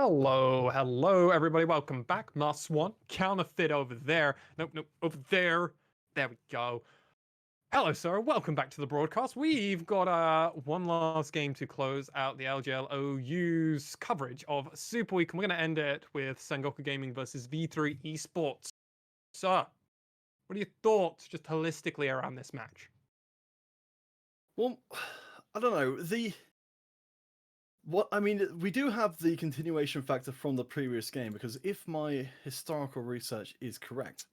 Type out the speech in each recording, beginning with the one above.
Hello, everybody. Welcome back. Moss One, counterfeit over there. Nope, over there. There we go. Hello, sir. Welcome back to the broadcast. We've got one last game to close out the LJL OU's coverage of Super Week, and we're going to end it with Sengoku Gaming versus V3 Esports. Sir, what are your thoughts, just holistically, around this match? Well, I don't know. We do have the continuation factor from the previous game, because if my historical research is correct,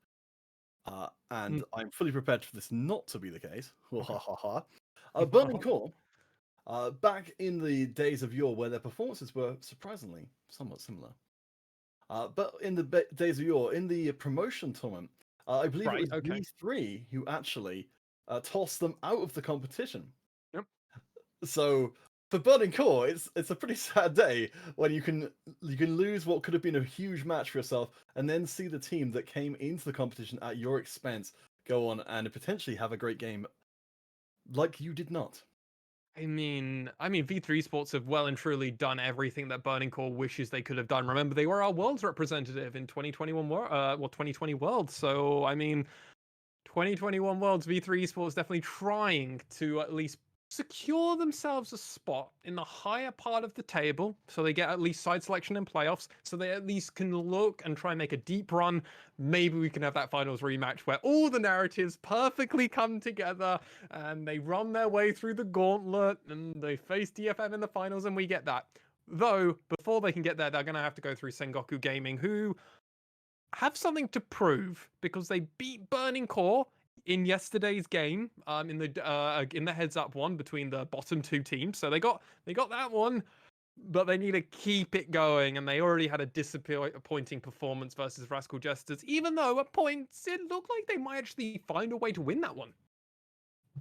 and I'm fully prepared for this not to be the case, Burning Core, back in the days of yore, where their performances were surprisingly somewhat similar, but in the days of yore, in the promotion tournament, I believe it was V3 who actually tossed them out of the competition. Yep. So for Burning Core, it's a pretty sad day when you can lose what could have been a huge match for yourself, and then see the team that came into the competition at your expense go on and potentially have a great game, like you did not. I mean, V3 Sports have well and truly done everything that Burning Core wishes they could have done. Remember, they were our Worlds representative in 2021 2020 Worlds. So, 2021 Worlds, V3 Sports definitely trying to at least secure themselves a spot in the higher part of the table, so they get at least side selection in playoffs, so they at least can look and try and make a deep run. Maybe we can have that finals rematch where all the narratives perfectly come together and they run their way through the gauntlet and they face DFM in the finals, and we get that. Though, before they can get there, they're going to have to go through Sengoku Gaming, who have something to prove because they beat Burning Core in yesterday's game, in the heads up one between the bottom two teams. So they got that one, but they need to keep it going, and they already had a disappointing performance versus Rascal Jesters, even though at points it looked like they might actually find a way to win that one.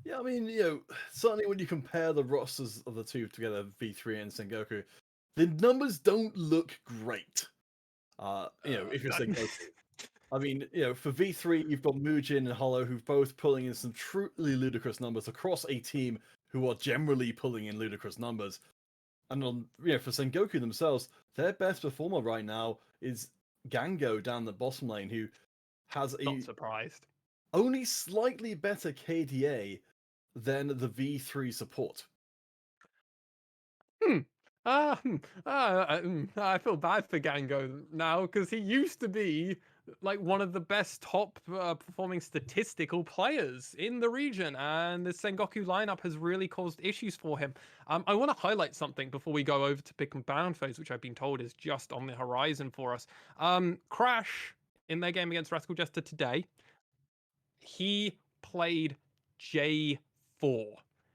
Yeah, certainly when you compare the rosters of the two together, V3 and Sengoku, the numbers don't look great. If you're Sengoku. For V3, you've got Mujin and Hollow, who've both pulling in some truly ludicrous numbers across a team who are generally pulling in ludicrous numbers. And for Sengoku themselves, their best performer right now is Gango down the bottom lane, who has Not surprised. only slightly better KDA than the V3 support. I feel bad for Gango now, because he used to be like one of the best top performing statistical players in the region, and the Sengoku lineup has really caused issues for him. I want to highlight something before we go over to pick and ban phase, which I've been told is just on the horizon for us. Crash, in their game against Rascal Jester today, he played J4.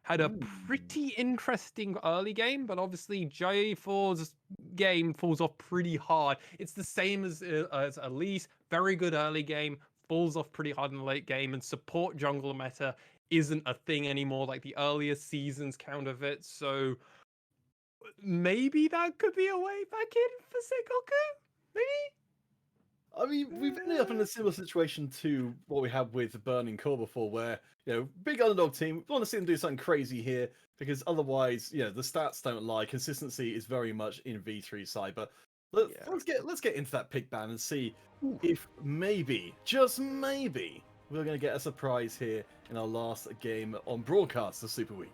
Had a pretty interesting early game, but obviously J4's game falls off pretty hard. It's the same as Elise. Very good early game, falls off pretty hard in the late game, and support jungle meta isn't a thing anymore like the earlier seasons counterfeit. So maybe that could be a way back in for Sengoku? Maybe? We've ended up in a similar situation to what we had with Burning Core before, where, big underdog team, we want to see them do something crazy here, because otherwise, the stats don't lie. Consistency is very much in V3's side. But let's get into that pick ban and see if maybe, just maybe, we're going to get a surprise here in our last game on broadcast of Super Week.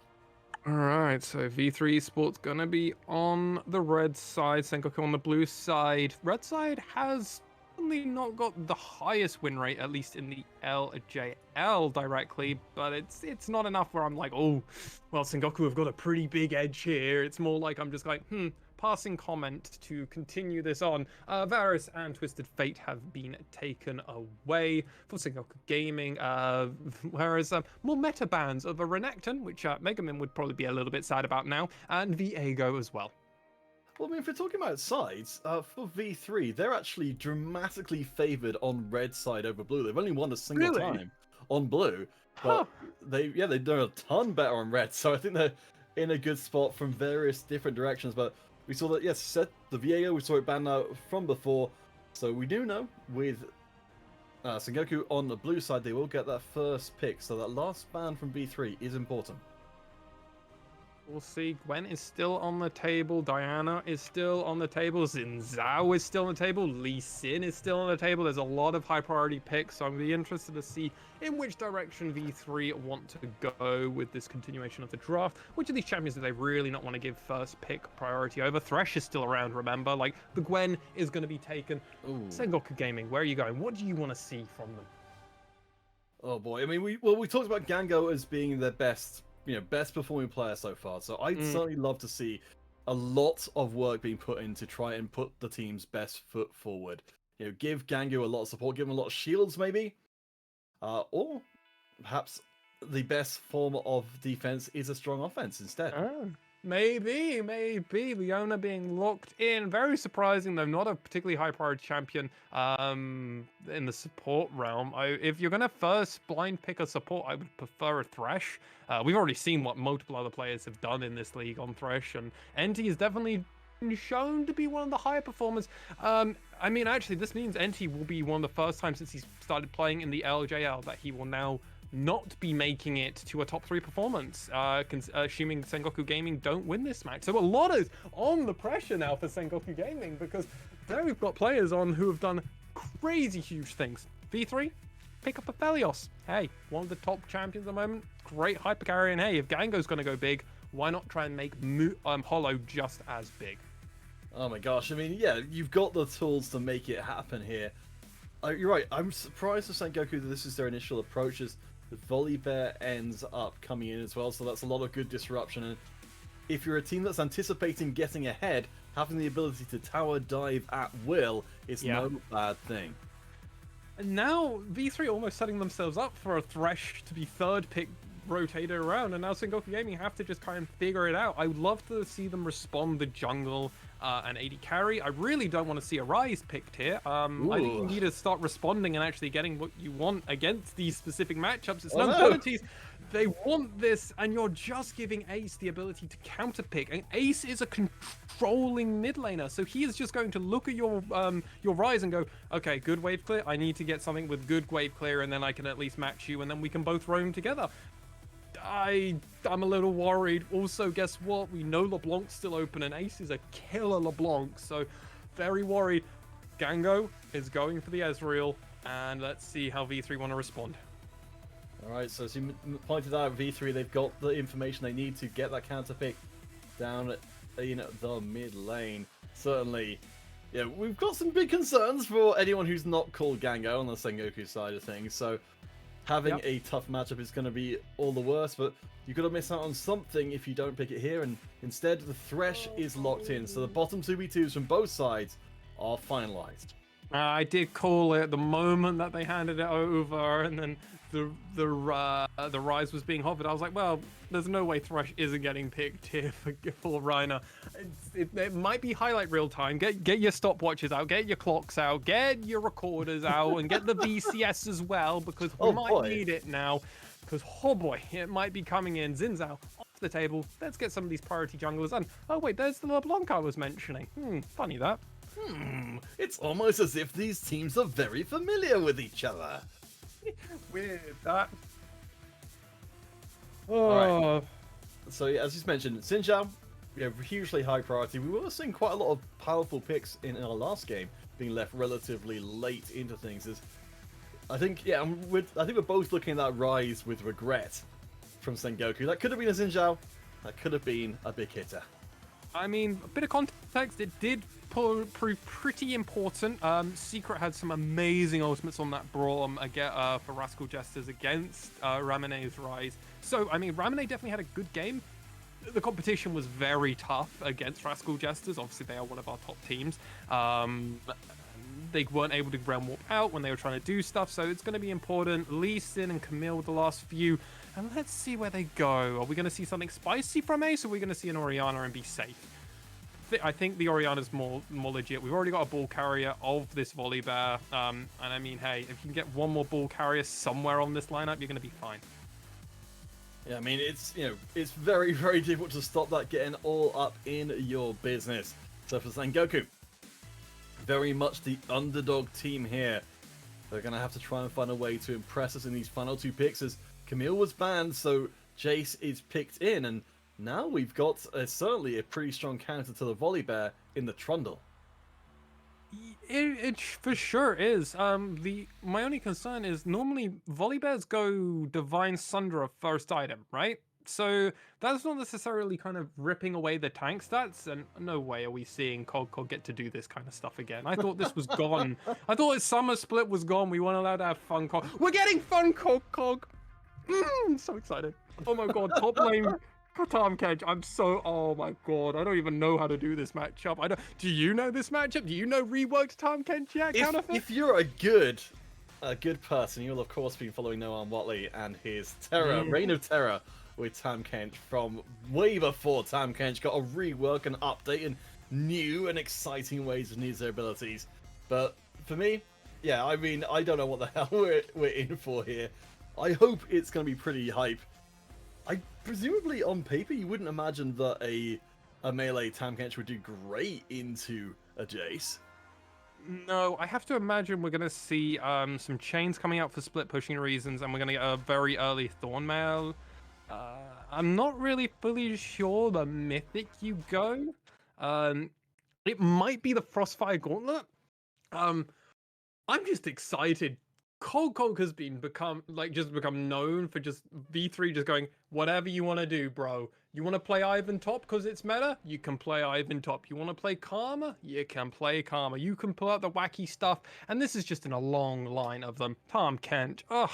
Alright, so V3 Esports gonna be on the red side, Sengoku on the blue side. Red side has only not got the highest win rate, at least in the LJL directly, but it's not enough where I'm like, oh, well, Sengoku have got a pretty big edge here. It's more like I'm just like, passing comment to continue this on. Varus and Twisted Fate have been taken away for Sengoku Gaming, whereas more meta bans of a Renekton, which Megamin would probably be a little bit sad about now, and Viego as well. Well, if we're talking about sides, for V3, they're actually dramatically favoured on red side over blue. They've only won a single time on blue, but they've done a ton better on red. So I think they're in a good spot from various different directions. But we saw that, the Viego, we saw it banned out from before. So we do know with Sengoku on the blue side, they will get that first pick. So that last ban from V3 is important. We'll see. Gwen is still on the table. Diana is still on the table. Xin Zhao is still on the table. Lee Sin is still on the table. There's a lot of high priority picks, so I'm going to be interested to see in which direction V3 want to go with this continuation of the draft. Which of these champions do they really not want to give first pick priority over? Thresh is still around, remember? Like, the Gwen is going to be taken. Ooh. Sengoku Gaming, where are you going? What do you want to see from them? Oh boy, I mean, we talked about Gango as being their best performing player so far. So I'd certainly love to see a lot of work being put in to try and put the team's best foot forward. Give Gango a lot of support, give him a lot of shields, maybe, or perhaps the best form of defense is a strong offense instead. Maybe Leona being locked in. Very surprising though, not a particularly high priority champion in the support realm. If you're gonna first blind pick a support, I would prefer a Thresh. We've already seen what multiple other players have done in this league on Thresh, and NT is definitely shown to be one of the higher performers. I mean, actually, this means NT will be one of the first times since he's started playing in the LJL that he will now not be making it to a top 3 performance, assuming Sengoku Gaming don't win this match. So a lot is on the pressure now for Sengoku Gaming, because there we've got players on who have done crazy huge things. V3, pick up a Felios. Hey, one of the top champions at the moment, great hyper carry, and hey, if Gango's going to go big, why not try and make Hollow just as big? Oh my gosh, I mean, yeah, you've got the tools to make it happen here. You're right, I'm surprised for Sengoku that this is their initial approach, as the Volibear ends up coming in as well, so that's a lot of good disruption. And if you're a team that's anticipating getting ahead, having the ability to tower dive at will is no bad thing. And now V3 almost setting themselves up for a Thresh to be third pick rotated around, and now Sengoku Gaming have to just kind of figure it out. I would love to see them respond the jungle and AD carry. I really don't want to see a Rise picked here. I think you need to start responding and actually getting what you want against these specific matchups. It's no penalties. They want this, and you're just giving Ace the ability to counter pick. And Ace is a controlling mid laner, so he is just going to look at your Rise and go, okay, good wave clear. I need to get something with good wave clear, and then I can at least match you, and then we can both roam together. I'm a little worried. Also, guess what? We know LeBlanc's still open, and Ace is a killer LeBlanc, so very worried. Gango is going for the Ezreal, and let's see how V3 want to respond. Alright, so as you pointed out, V3, they've got the information they need to get that counter pick down in the mid lane. Certainly, yeah, we've got some big concerns for anyone who's not called Gango on the Sengoku side of things, so having a tough matchup is going to be all the worse, but you've got to miss out on something if you don't pick it here, and instead the Thresh is locked in, so the bottom 2v2s from both sides are finalized. I did call it the moment that they handed it over, and then the Rise was being hovered. I was like, well, there's no way Thresh isn't getting picked here for Reiner. It might be highlight real time. Get your stopwatches out, get your clocks out, get your recorders out, and get the VCS as well, because we might need it now. Because, oh boy, it might be coming in. Xin Zhao off the table. Let's get some of these priority junglers on. Oh wait, there's the LeBlanc I was mentioning. Funny that. It's almost as if these teams are very familiar with each other. Weird that. Alright. So yeah, as you mentioned, Xin Zhao, hugely high priority. We were seeing quite a lot of powerful picks in our last game being left relatively late into things. I think we're both looking at that Rise with regret from Sengoku. That could have been a Xin Zhao. That could have been a big hitter. I mean, a bit of context, it did prove pretty important. Secret had some amazing ultimates on that brawl for Rascal Jesters against Ramene's Rise. So, I mean, Ramene definitely had a good game. The competition was very tough against Rascal Jesters. Obviously, they are one of our top teams. They weren't able to ground warp out when they were trying to do stuff, so it's going to be important. Lee Sin and Camille the last few, and let's see where they go. Are we going to see something spicy from Ace, or are we going to see an Orianna and be safe? I think the Orianna's more legit. We've already got a ball carrier of this Volibear, and I mean, hey, if you can get one more ball carrier somewhere on this lineup, you're going to be fine. Yeah, I mean, it's very, very difficult to stop that getting all up in your business. So for Sengoku, very much the underdog team here. They're going to have to try and find a way to impress us in these final two picks, as Camille was banned, so Jace is picked in, and now we've got certainly a pretty strong counter to the Volibear in the Trundle. It for sure is. My only concern is normally Volibears go Divine Sundra first item, right? So that's not necessarily kind of ripping away the tank stats, and no way are we seeing Cog get to do this kind of stuff again. I thought this was gone. I thought his summer split was gone. We weren't allowed to have fun Cog. We're getting fun Cog. I'm so excited. Oh my god, top lane Tom Kench. Oh my god, I don't even know how to do this matchup. Do you know this matchup? Do you know reworked Tom Kench yet? If you're a good person, you'll of course be following Noam Watley and his Reign of Terror with Tam Kench from way before Tam Kench got a rework and update and new and exciting ways to use their abilities. But for me, yeah, I mean, I don't know what the hell we're in for here. I hope it's going to be pretty hype. Presumably on paper, you wouldn't imagine that a melee Tam Kench would do great into a Jace. No, I have to imagine we're going to see some chains coming out for split pushing reasons, and we're going to get a very early Thornmail. I'm not really fully sure the mythic you go. It might be the Frostfire Gauntlet. I'm just excited. Cog has become known for just V3 just going, whatever you want to do, bro. You want to play Ivan top because it's meta? You can play Ivan top. You want to play Karma? You can play Karma. You can pull out the wacky stuff. And this is just in a long line of them. Tom Kent. Ugh.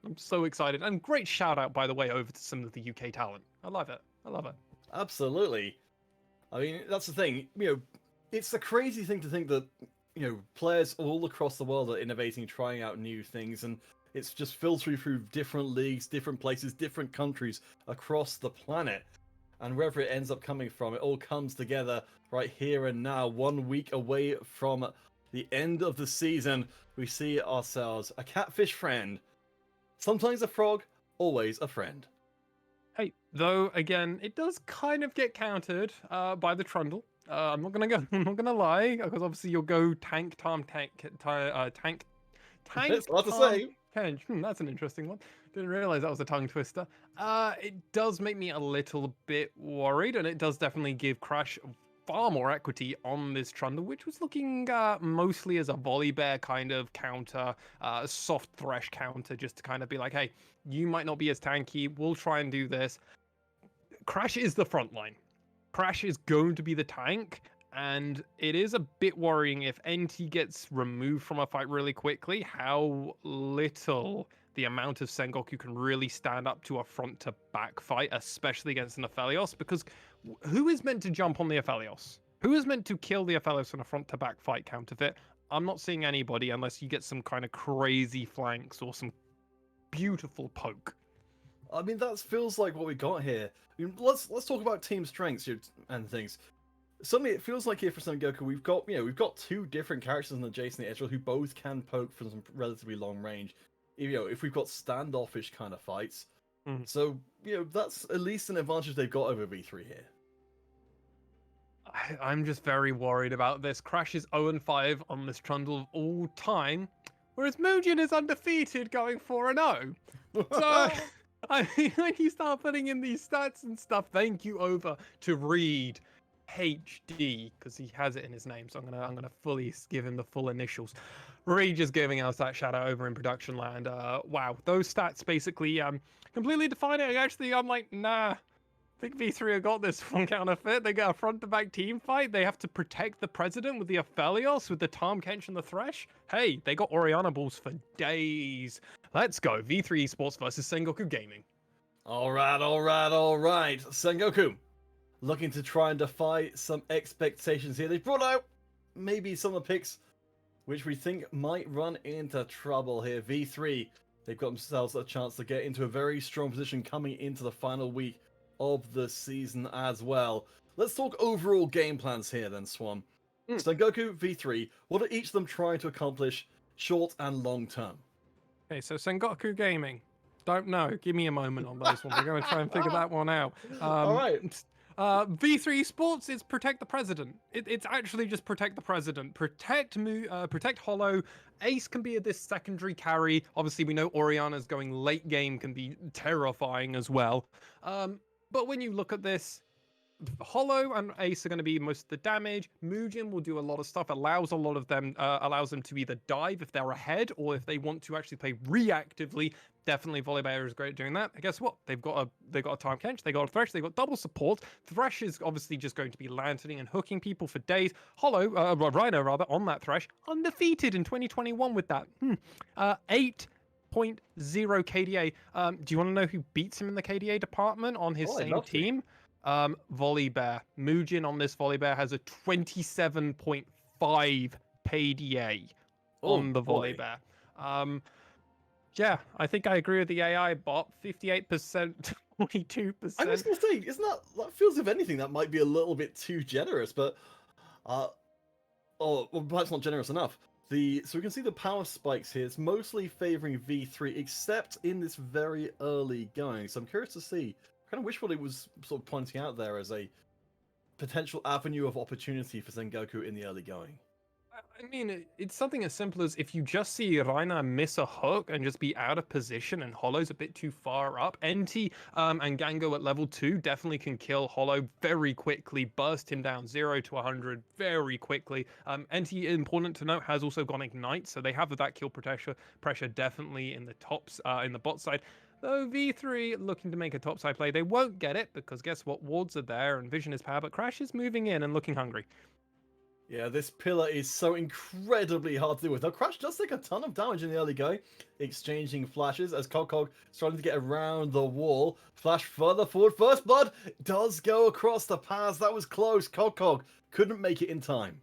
I'm so excited. And great shout out, by the way, over to some of the UK talent. I love it. I love it. Absolutely. I mean, that's the thing. It's a crazy thing to think that players all across the world are innovating, trying out new things, and it's just filtering through different leagues, different places, different countries across the planet. And wherever it ends up coming from, it all comes together right here and now, 1 week away from the end of the season. We see ourselves a catfish friend. Sometimes a frog, always a friend. Hey, though, again, it does kind of get countered by the Trundle. I'm not gonna lie, because obviously you'll go tank. It's hard to say. That's an interesting one. Didn't realize that was a tongue twister. It does make me a little bit worried, and it does definitely give Crash far more equity on this Trundle, which was looking mostly as a Volibear kind of counter, soft thresh counter, just to kind of be like, hey, you might not be as tanky. We'll try and do this. Crash is the front line. Crash is going to be the tank, and it is a bit worrying if NT gets removed from a fight really quickly, how little the amount of Sengoku can really stand up to a front-to-back fight, especially against an Aphelios, because who is meant to jump on the Aphelios? Who is meant to kill the Aphelios in a front-to-back fight counterfeit? I'm not seeing anybody unless you get some kind of crazy flanks or some beautiful poke. I mean, that feels like what we got here. I mean, let's talk about team strengths and things. Suddenly, it feels like here for Sengoku, we've got two different characters in the Jason and Edgel who both can poke from some relatively long range. If we've got standoffish kind of fights, so that's at least an advantage they've got over V3 here. I'm just very worried about this. Crash is 0-5 on this Trundle of all time, whereas Mugen is undefeated going 4-0. So, I mean, when you start putting in these stats and stuff, thank you over to Reed HD, because he has it in his name, so I'm gonna fully give him the full initials. Reed just giving us that shout out over in production land. Wow, those stats basically completely define it. Actually, I'm like, nah. I think V3 have got this one counterfeit. They got a front-to-back team fight. They have to protect the president with the Aphelios, with the Tom Kench and the Thresh. Hey, they got Oriana balls for days. Let's go. V3 Esports versus Sengoku Gaming. All right. Sengoku, looking to try and defy some expectations here. They brought out maybe some of the picks which we think might run into trouble here. V3, they've got themselves a chance to get into a very strong position coming into the final week of the season as well. Let's talk overall game plans here then, Swan. Sengoku, V3, what are each of them trying to accomplish short and long term? Okay, so Sengoku Gaming. Don't know. Give me a moment on this one. We're going to try and figure that one out. All right. V3 Sports is protect the president. It's actually just protect the president. Protect Hollow. Ace can be this secondary carry. Obviously, we know Oriana's going late game can be terrifying as well. But when you look at this, Hollow and Ace are going to be most of the damage. Mugen will do a lot of stuff, allows them to either dive if they're ahead, or if they want to actually play reactively. Definitely Volibear is great at doing that. And guess what? They've got a Time Kench, they got a Thresh, they got double support. Thresh is obviously just going to be lanterning and hooking people for days. Rhino rather, on that Thresh, undefeated in 2021 with that. 8.0 KDA. Do you want to know who beats him in the KDA department on his I'd same love to. team? Volibear. Mugen on this Volibear has a 27.5 KDA on the boy. Volibear. Yeah, I think I agree with the AI bot. 58%, 22%. I was gonna say, isn't that feels, if anything, that might be a little bit too generous, but well, perhaps not generous enough. So we can see the power spikes here. It's mostly favoring V3, except in this very early going. So I'm curious to see. I kind of wish what it was sort of pointing out there as a potential avenue of opportunity for Sengoku in the early going. I mean, it's something as simple as if you just see Reina miss a hook and just be out of position and Hollow's a bit too far up. NT and Gango at level 2 definitely can kill Hollow very quickly, burst him down 0 to 100 very quickly. NT, important to note, has also gone Ignite, so they have that kill pressure definitely in the tops, in the bot side. Though V3 looking to make a topside play, they won't get it because guess what? Wards are there and Vision is power, but Crash is moving in and looking hungry. Yeah, this pillar is so incredibly hard to deal with. Now, Crash does take a ton of damage in the early going, exchanging flashes as Cog is trying to get around the wall. Flash further forward. First blood does go across the paths. That was close. Cog couldn't make it in time.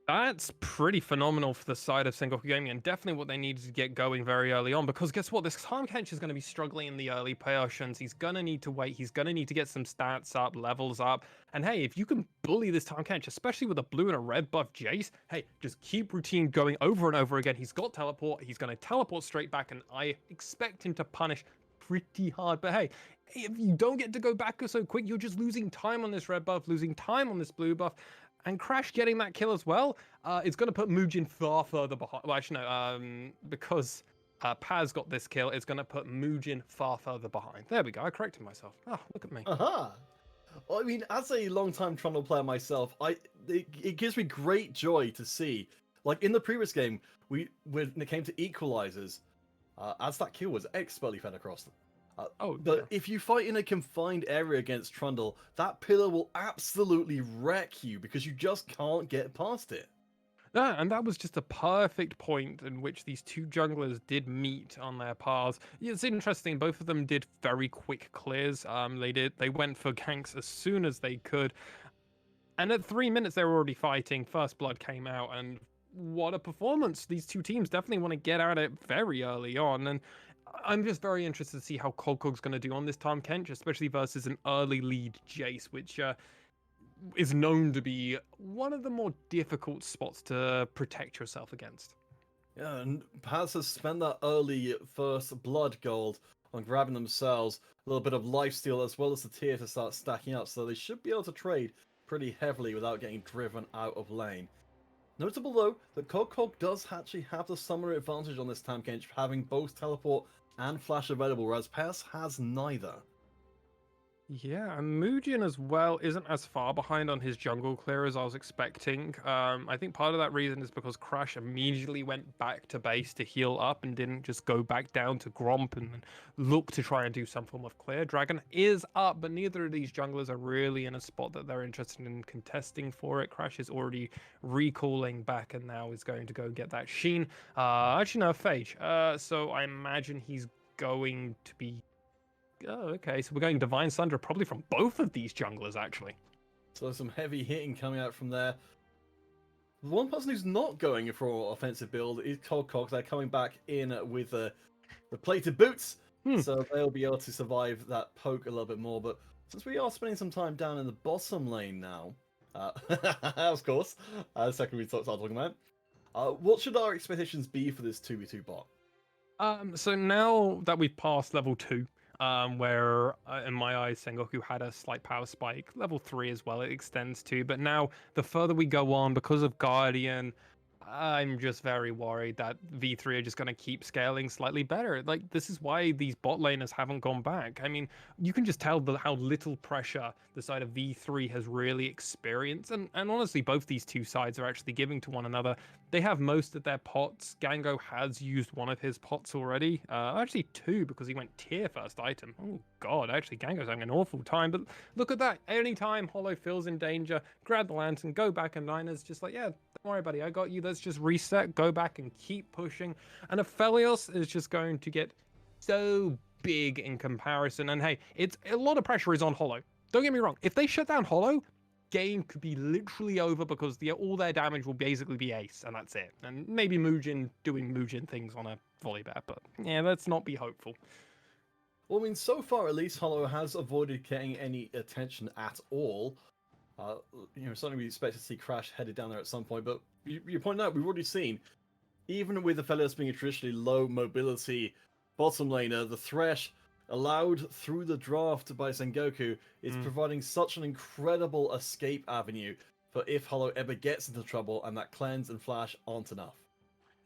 That's pretty phenomenal for the side of Sengoku Gaming, and definitely what they needed to get going very early on, because guess what? This Time Kench is going to be struggling in the early portions. He's going to need to wait. He's going to need to get some stats up, levels up. And hey, if you can bully this Time Kench, especially with a blue and a red buff Jace, hey, just keep routine going over and over again. He's got teleport. He's going to teleport straight back, and I expect him to punish pretty hard. But hey, if you don't get to go back so quick, you're just losing time on this red buff, losing time on this blue buff. And Crash getting that kill as well, it's going to put Mugen far further behind. Well, actually, no, because Paz got this kill, it's going to put Mugen far further behind. There we go. I corrected myself. Oh, look at me. Aha! Well, I mean, as a long-time Trundle player myself, it gives me great joy to see. Like in the previous game, when it came to equalizers, as that kill was expertly fed across them. But if you fight in a confined area against Trundle, that pillar will absolutely wreck you because you just can't get past it. Yeah, and that was just a perfect point in which these two junglers did meet on their paths. It's interesting, both of them did very quick clears. They went for ganks as soon as they could. And at 3 minutes, they were already fighting. First blood came out, and what a performance. These two teams definitely want to get at it very early on. And I'm just very interested to see how Cog's going to do on this Time Kench, especially versus an early lead Jace, which is known to be one of the more difficult spots to protect yourself against. Yeah, and Paz has spent that early first blood gold on grabbing themselves a little bit of lifesteal as well as the tier to start stacking up, so they should be able to trade pretty heavily without getting driven out of lane. Notable though, that Cog does actually have the summoner advantage on this Time Kench, having both teleport and flash available, whereas Paz has neither. Yeah, and Mugen as well isn't as far behind on his jungle clear as I was expecting. I think part of that reason is because Crash immediately went back to base to heal up and didn't just go back down to Gromp and look to try and do some form of clear. Dragon is up, but neither of these junglers are really in a spot that they're interested in contesting for it. Crash is already recalling back and now is going to go get that Sheen. Actually, no, Phage. So I imagine he's going to be... Oh, okay. So we're going Divine Sunder probably from both of these junglers, actually. So some heavy hitting coming out from there. The one person who's not going for offensive build is Cog. They're coming back in with the plated boots, so they'll be able to survive that poke a little bit more. But since we are spending some time down in the bottom lane now, of course, second we start talking about, what should our expectations be for this 2v2 bot? So now that we've passed level 2, where in my eyes Sengoku had a slight power spike, level 3 as well it extends to, but now the further we go on, because of Guardian, I'm just very worried that V3 are just going to keep scaling slightly better. Like, this is why these bot laners haven't gone back. I mean, you can just tell how little pressure the side of V3 has really experienced. And honestly, both these two sides are actually giving to one another. They have most of their pots. Gango has used one of his pots already. Actually, two, because he went tier first item. Oh, God, actually, Gango's having an awful time. But look at that. Anytime Hollow feels in danger, grab the lantern, go back, and Nina's just like, yeah, don't worry, buddy, I got you. Let's just reset, go back, and keep pushing. And Aphelios is just going to get so big in comparison. And hey, it's a lot of pressure is on Hollow. Don't get me wrong. If they shut down Hollow, game could be literally over because all their damage will basically be ace, and that's it. And maybe Muujin doing Muujin things on a Volibear, but yeah, let's not be hopeful. Well, I mean, so far at least, Hollow has avoided getting any attention at all. Certainly we expect to see Crash headed down there at some point, but you pointed out, we've already seen, even with Aphelios being a traditionally low mobility bottom laner, the Thresh, allowed through the draft by Sengoku, is providing such an incredible escape avenue for if Hollow ever gets into trouble and that cleanse and flash aren't enough.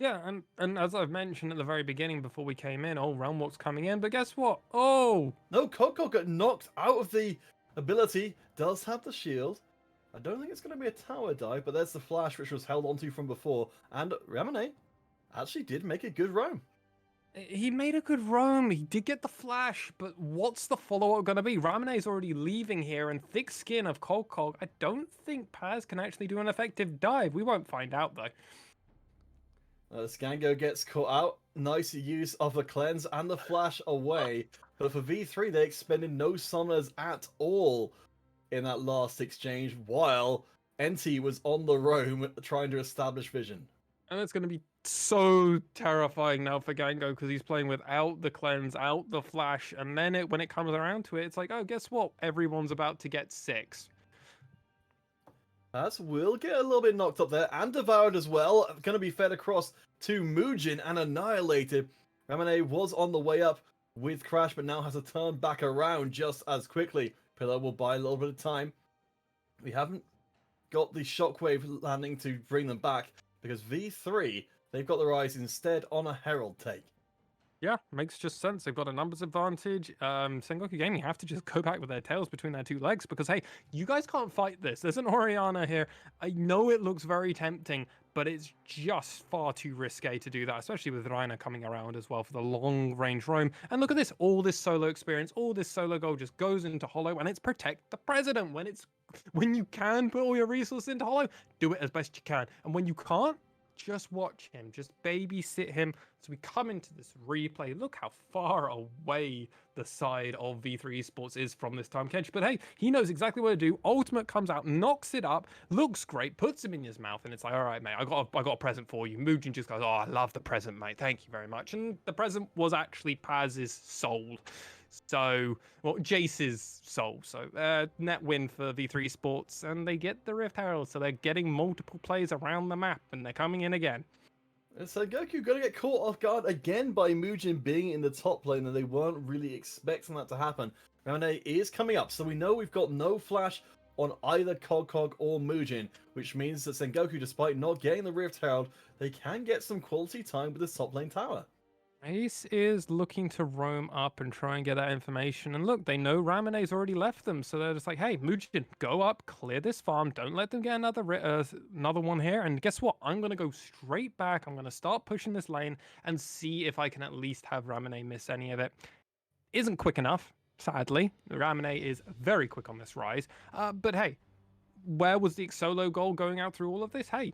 Yeah, and as I've mentioned at the very beginning before we came in, Realm Walk's coming in, but guess what? Oh! No, Coco got knocked out of the ability, does have the shield. I don't think it's going to be a tower dive, but there's the flash which was held onto from before, and Ramune actually did make a good roam. He made a good roam. He did get the flash, but what's the follow-up going to be? Ramane's already leaving here, and thick skin of Cog. I don't think Paz can actually do an effective dive. We won't find out, though. Scango gets caught out. Nice use of the cleanse and the flash away. But for V3, they expended no summoners at all in that last exchange, while NT was on the roam trying to establish vision. And it's going to be so terrifying now for Gango because he's playing without the cleanse, out the flash, and then when it comes around to it, it's like, oh, guess what? Everyone's about to get 6. As will get a little bit knocked up there, and devoured as well. Going to be fed across to Muujin and annihilated. Ramune was on the way up with Crash, but now has to turn back around just as quickly. Pillar will buy a little bit of time. We haven't got the shockwave landing to bring them back, because V3, they've got their eyes instead on a Herald take. Yeah, makes just sense. They've got a numbers advantage. Sengoku Gaming have to just go back with their tails between their two legs because, hey, you guys can't fight this. There's an Orianna here. I know it looks very tempting, but it's just far too risque to do that, especially with Reina coming around as well for the long-range roam. And look at this. All this solo experience, all this solo gold just goes into Hollow, and it's protect the president. When you can put all your resources into Hollow, do it as best you can. And when you can't, just watch him, just babysit him. So we come into this replay. Look how far away the side of V3 Esports is from this time Kench. But hey, he knows exactly what to do. Ultimate comes out, knocks it up, looks great, puts him in his mouth, and it's like, all right, mate, I got a present for you. Muujin just goes, oh, I love the present, mate. Thank you very much. And the present was actually Paz's soul. So, well, Jace's soul. So, net win for V3 Sports, and they get the Rift Herald. So they're getting multiple plays around the map, and they're coming in again. So Goku gonna get caught off guard again by Muujin being in the top lane, and they weren't really expecting that to happen. Ramune is coming up, so we know we've got no flash on either Cog or Muujin, which means that Sengoku, despite not getting the Rift Herald, they can get some quality time with this top lane tower. Ace is looking to roam up and try and get that information. And look, they know Ramane's already left them. So they're just like, hey, Muujin, go up, clear this farm. Don't let them get another one here. And guess what? I'm going to go straight back. I'm going to start pushing this lane and see if I can at least have Ramune miss any of it. Isn't quick enough, sadly. Ramune is very quick on this rise. But hey, where was the solo goal going out through all of this? Hey,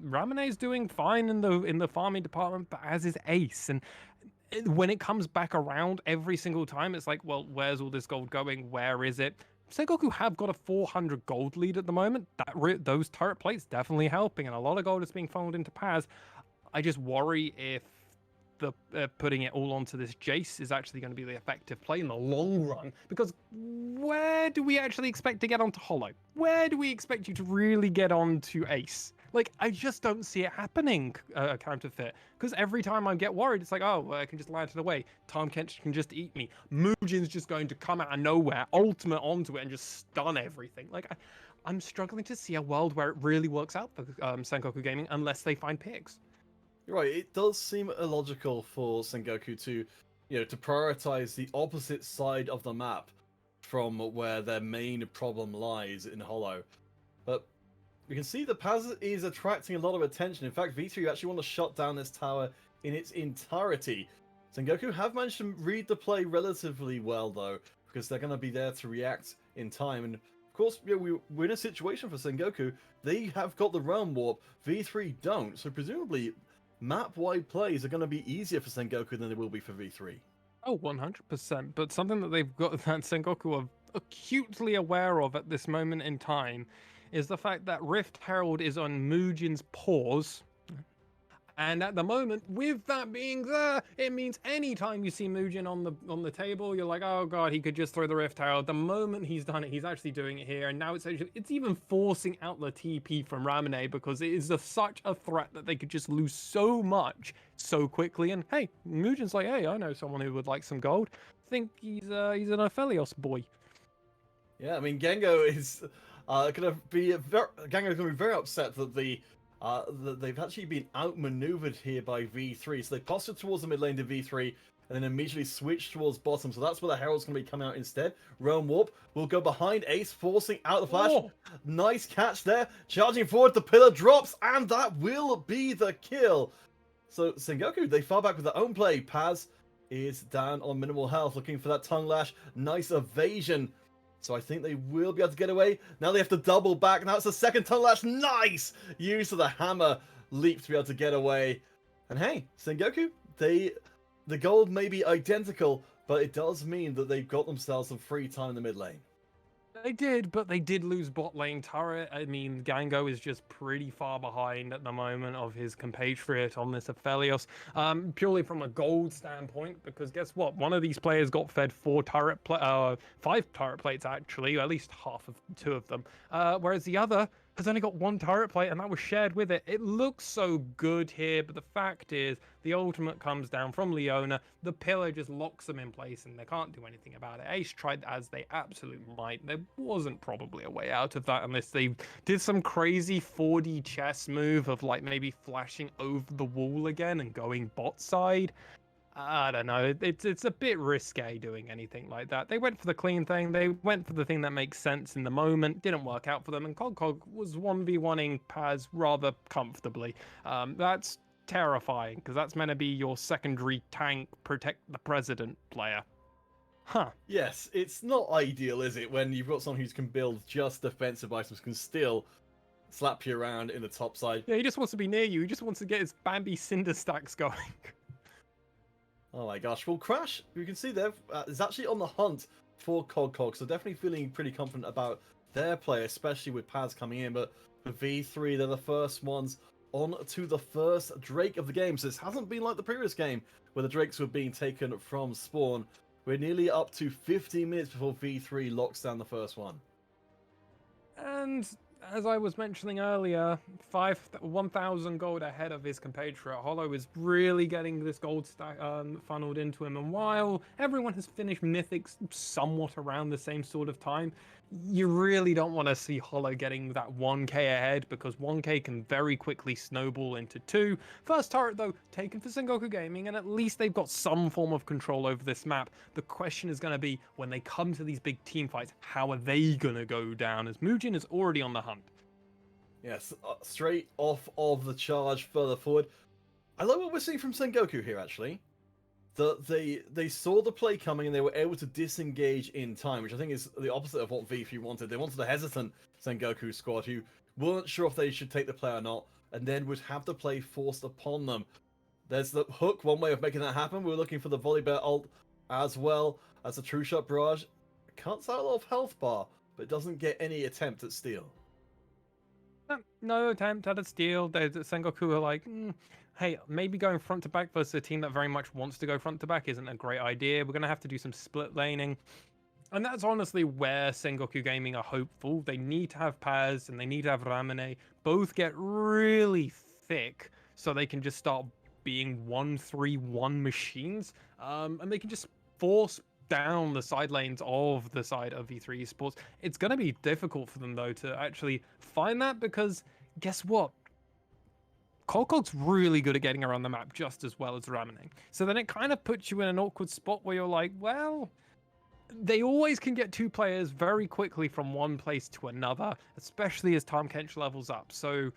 Ramane's doing fine in the farming department, but as is Ace. And when it comes back around every single time, it's like, well, where's all this gold going? Where is it? Sengoku have got a 400 gold lead at the moment. Those turret plates definitely helping, and a lot of gold is being funneled into Paz. I just worry if the putting it all onto this Jace is actually going to be the effective play in the long run, because where do we actually expect to get onto Hollow? Where do we expect you to really get onto Ace? Like, I just don't see it happening, counterfeit. Because every time I get worried, it's like, oh, well, I can just land it away. Tahm Kench can just eat me. Muujin's just going to come out of nowhere, ultimate onto it, and just stun everything. Like, I'm struggling to see a world where it really works out for Sengoku Gaming unless they find picks. You're right. It does seem illogical for Sengoku to, to prioritize the opposite side of the map from where their main problem lies in Hollow. But we can see that Paz is attracting a lot of attention. In fact, V3 actually want to shut down this tower in its entirety. Sengoku have managed to read the play relatively well, though, because they're going to be there to react in time. And of course, we're in a situation for Sengoku. They have got the realm warp. V3 don't. So presumably, map-wide plays are going to be easier for Sengoku than they will be for V3. Oh, 100%. But something that they've got that Sengoku are acutely aware of at this moment in time is the fact that Rift Herald is on Muujin's paws. And at the moment, with that being there, it means anytime you see Muujin on the table, you're like, oh god, he could just throw the Rift Herald. The moment he's done it, he's actually doing it here, and now it's even forcing out the TP from Ramune because it is such a threat that they could just lose so much so quickly. And hey, Muujin's like, hey, I know someone who would like some gold. I think he's an Aphelios boy. Yeah, I mean, Gengo is gonna be very upset that that they've actually been outmaneuvered here by V3. So they postured towards the mid lane to V3, and then immediately switched towards bottom. So that's where the Herald's going to be coming out instead. Realm Warp will go behind Ace, forcing out the flash. Oh. Nice catch there. Charging forward, the pillar drops, and that will be the kill. So Sengoku, they fall back with their own play. Paz is down on minimal health, looking for that tongue lash. Nice evasion. So I think they will be able to get away. Now they have to double back. Now it's the second tongue lash. Nice! Use of the hammer leap to be able to get away. And hey, Sengoku, the gold may be identical, but it does mean that they've got themselves some free time in the mid lane. They did, but they did lose bot lane turret. I mean, Gango is just pretty far behind at the moment of his compatriot on this Aphelios, purely from a gold standpoint, because guess what? One of these players got fed 5 turret plates, actually, at least half of 2 of them, whereas the other has only got 1 turret plate, and that was shared with it. It looks so good here, but the fact is, the ultimate comes down from Leona, the pillar just locks them in place, and they can't do anything about it. Ace tried as they absolutely might. There wasn't probably a way out of that unless they did some crazy 4D chess move of like maybe flashing over the wall again and going bot side. I don't know. It's a bit risque doing anything like that. They went for the clean thing. They went for the thing that makes sense in the moment. Didn't work out for them. And Cog was 1v1ing Paz rather comfortably. That's terrifying because that's meant to be your secondary tank, protect the president player. Huh. Yes, it's not ideal, is it, when you've got someone who can build just defensive items, can still slap you around in the top side. Yeah, he just wants to be near you. He just wants to get his Bambi Cinder stacks going. Oh my gosh. Well, Crash, you can see there, is actually on the hunt for Cog, so definitely feeling pretty confident about their play, especially with Paz coming in. But for V3, they're the first ones on to the first Drake of the game. So this hasn't been like the previous game, where the Drakes were being taken from spawn. We're nearly up to 15 minutes before V3 locks down the first one. And as I was mentioning earlier, 1,000 gold ahead of his compatriot. Hollow is really getting this gold stack funneled into him. And while everyone has finished Mythics somewhat around the same sort of time, you really don't want to see Hollow getting that 1k ahead because 1k can very quickly snowball into 2. First turret, though, taken for Sengoku Gaming, and at least they've got some form of control over this map. The question is going to be, when they come to these big team fights, how are they going to go down, as Muujin is already on the hunt. Yes, straight off of the charge further forward. I like what we're seeing from Sengoku here, actually. That they saw the play coming and they were able to disengage in time, which I think is the opposite of what V3 wanted. They wanted a hesitant Sengoku squad who weren't sure if they should take the play or not, and then would have the play forced upon them. There's the hook, one way of making that happen. We were looking for the volley bear ult as well as a true shot barrage. It cuts out a lot of health bar, but it doesn't get any attempt at steal. No attempt at a steal. Sengoku are like, hey, maybe going front to back versus a team that very much wants to go front to back isn't a great idea. We're going to have to do some split laning. And that's honestly where Sengoku Gaming are hopeful. They need to have Paz and they need to have Ramune both get really thick so they can just start being 1-3-1 machines. And they can just force down the side lanes of the side of V3 Esports. It's going to be difficult for them, though, to actually find that because guess what? Kolkog's really good at getting around the map just as well as Ramune. So then it kind of puts you in an awkward spot where you're like, well, they always can get two players very quickly from one place to another, especially as Tahm Kench levels up. So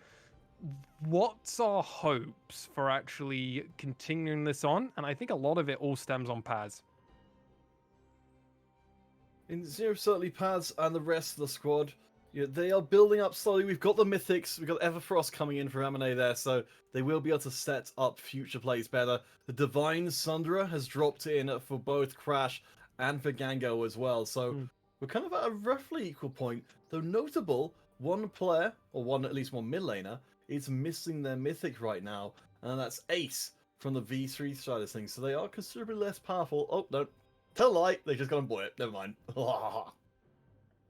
what's our hopes for actually continuing this on? And I think a lot of it all stems on Paz. Certainly Paz and the rest of the squad, they are building up slowly. We've got the Mythics, we've got Everfrost coming in for Ramune there, so they will be able to set up future plays better. The Divine Sundra has dropped in for both Crash and for Gango as well, so we're kind of at a roughly equal point, though notable, one player, or at least one mid laner, is missing their Mythic right now, and that's Ace from the V3 side of things, so they are considerably less powerful. Oh, no. Tell a lie, they just got on boy it. Never mind.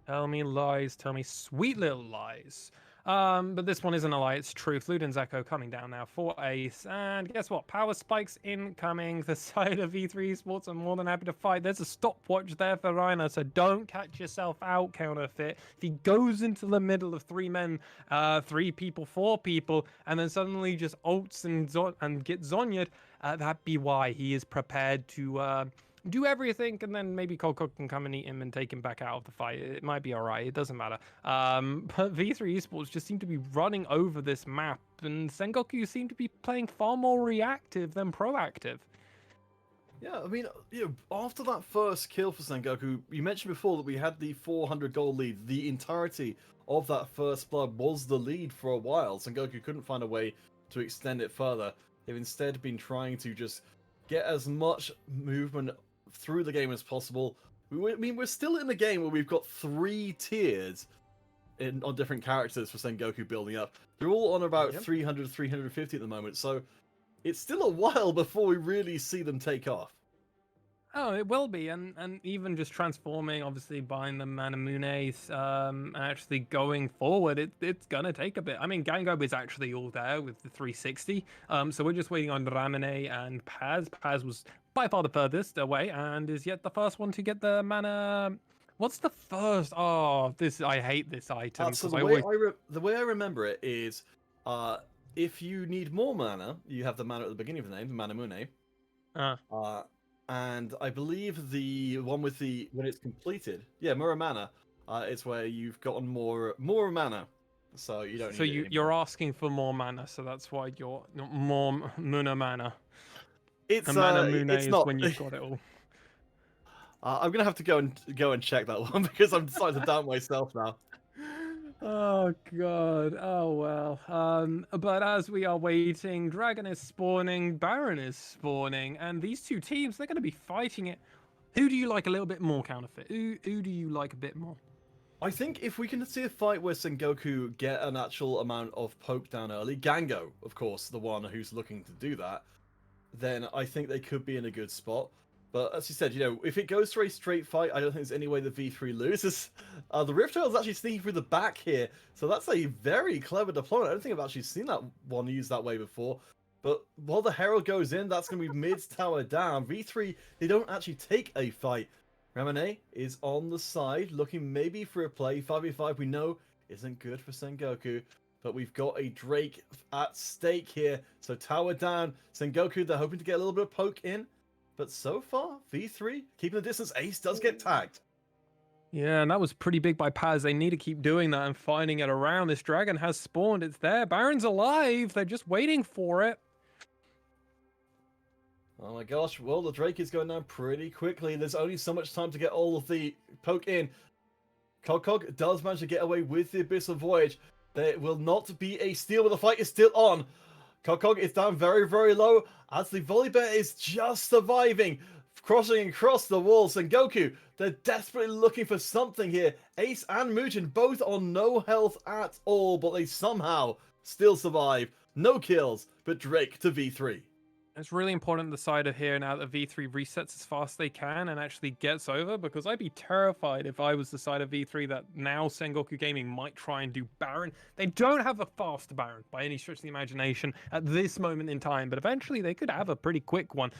Tell me lies, tell me sweet little lies. But this one isn't a lie, it's truth. Luden's Echo coming down now for Ace. And guess what? Power spikes incoming. The side of V3 Esports are more than happy to fight. There's a stopwatch there for Reiner, so don't catch yourself out, Counterfeit. If he goes into the middle of three men, 3 people, 4 people, and then suddenly just ults and gets Zonya'd, that be why he is prepared to do everything, and then maybe Kolkog can come and eat him and take him back out of the fight. It might be all right. It doesn't matter. But V3 Esports just seem to be running over this map, and Sengoku seem to be playing far more reactive than proactive. Yeah, I mean, after that first kill for Sengoku, you mentioned before that we had the 400 gold lead. The entirety of that first blood was the lead for a while. Sengoku couldn't find a way to extend it further. They've instead been trying to just get as much movement through the game as possible. We're still in a game where we've got 3 tiers on different characters for Sengoku building up. They're all on about 300, 350 at the moment, so it's still a while before we really see them take off. Oh, it will be, and even just transforming, obviously buying the Manamunes, actually going forward, it's gonna take a bit. I mean, Gango is actually all there with the 360, so we're just waiting on Ramune and Paz. Paz was by far the furthest away, and is yet the first one to get the mana. What's the first? Oh, I hate this item. So the way I remember it is, if you need more mana, you have the mana at the beginning of the name, the Manamune. And I believe the one with when it's completed, Muramana, it's where you've gotten more mana, so you don't. So you're asking for more mana, so that's why you're more Muna mana. It's it's not when you've got it all. I'm gonna have to go and check that one because I'm starting to doubt myself now. Oh god, oh well. But as we are waiting, Dragon is spawning, Baron is spawning, and these two teams, they're going to be fighting it. Who do you like a little bit more, Counterfeit? Who do you like a bit more? I think if we can see a fight where Sengoku get an actual amount of poke down early, Gango, of course, the one who's looking to do that, then I think they could be in a good spot. But as you said, if it goes for a straight fight, I don't think there's any way the V3 loses. The Rift-Tail's actually sneaking through the back here, so that's a very clever deployment. I don't think I've actually seen that one used that way before. But while the Herald goes in, that's going to be mid-tower down. V3, they don't actually take a fight. Ramune is on the side, looking maybe for a play. 5v5 we know isn't good for Sengoku. But we've got a Drake at stake here. So tower down. Sengoku, they're hoping to get a little bit of poke in. But so far, V3, keeping the distance. Ace does get tagged. Yeah, and that was pretty big by Paz. They need to keep doing that and finding it around. This dragon has spawned. It's there. Baron's alive. They're just waiting for it. Oh my gosh. Well, the Drake is going down pretty quickly. There's only so much time to get all of the poke in. Kolkog does manage to get away with the Abyssal Voyage. There will not be a steal, but the fight is still on. Kolkog is down very, very low as the Volibear is just surviving. Crossing across the wall, Sengoku, they're desperately looking for something here. Ace and Mugen both on no health at all, but they somehow still survive. No kills, but Drake to V3. It's really important the side of here now that V3 resets as fast as they can and actually gets over, because I'd be terrified if I was the side of V3 that now Sengoku Gaming might try and do Baron. They don't have a fast Baron by any stretch of the imagination at this moment in time, but eventually they could have a pretty quick one.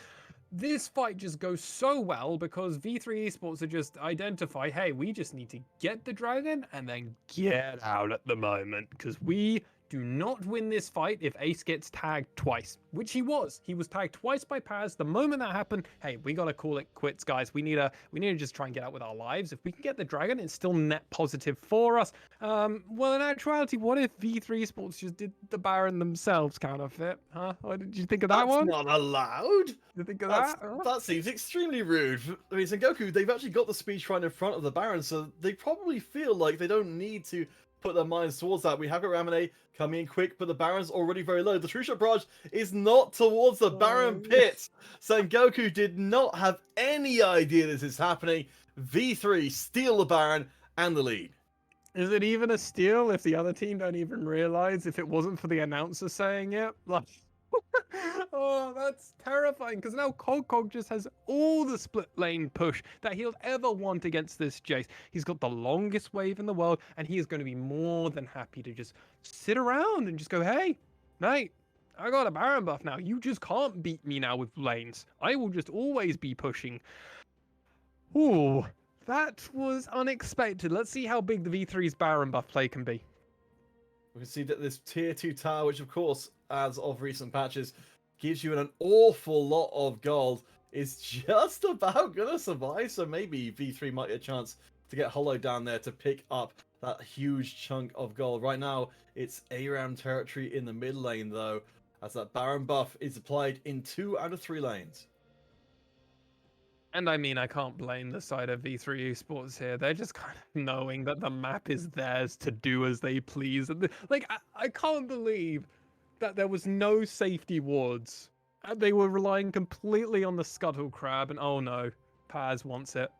This fight just goes so well because V3 Esports are just identify, hey, we just need to get the dragon and then get out at the moment, because we do not win this fight if Ace gets tagged twice, which he was. He was tagged twice by Paz. The moment that happened, hey, we gotta call it quits, guys. We need to just try and get out with our lives. If we can get the dragon, it's still net positive for us. Well, in actuality, what if V3 Esports just did the Baron themselves, kind of fit? Huh? What did you think of that That's one? not allowed. Did you think of That's, that? Huh? that seems extremely rude. I mean, Sengoku, they've actually got the speed shrine in front of the Baron, so they probably feel like they don't need to put their minds towards that. We have got Ramune coming in quick, but the Baron's already very low. The True Shot Barrage is not towards the Baron pit. Sengoku did not have any idea this is happening. V3 steal the Baron and the lead. Is it even a steal if the other team don't even realize if it wasn't for the announcer saying it? Like, oh, that's terrifying, because now Cog just has all the split lane push that he'll ever want against this Jace. He's got the longest wave in the world, and he is going to be more than happy to just sit around and just go, hey, mate, I got a Baron buff now. You just can't beat me now with lanes. I will just always be pushing. Ooh, that was unexpected. Let's see how big the V3's Baron buff play can be. We can see that this tier 2 tower, which of course, as of recent patches, gives you an awful lot of gold, is just about going to survive. So maybe V3 might get a chance to get Hollow down there to pick up that huge chunk of gold. Right now, it's ARAM territory in the mid lane, though, as that Baron buff is applied in 2 out of 3 lanes. And I mean, I can't blame the side of V3 Esports here. They're just kind of knowing that the map is theirs to do as they please. And I can't believe that there was no safety wards. And they were relying completely on the Scuttle Crab. And oh no, Paz wants it.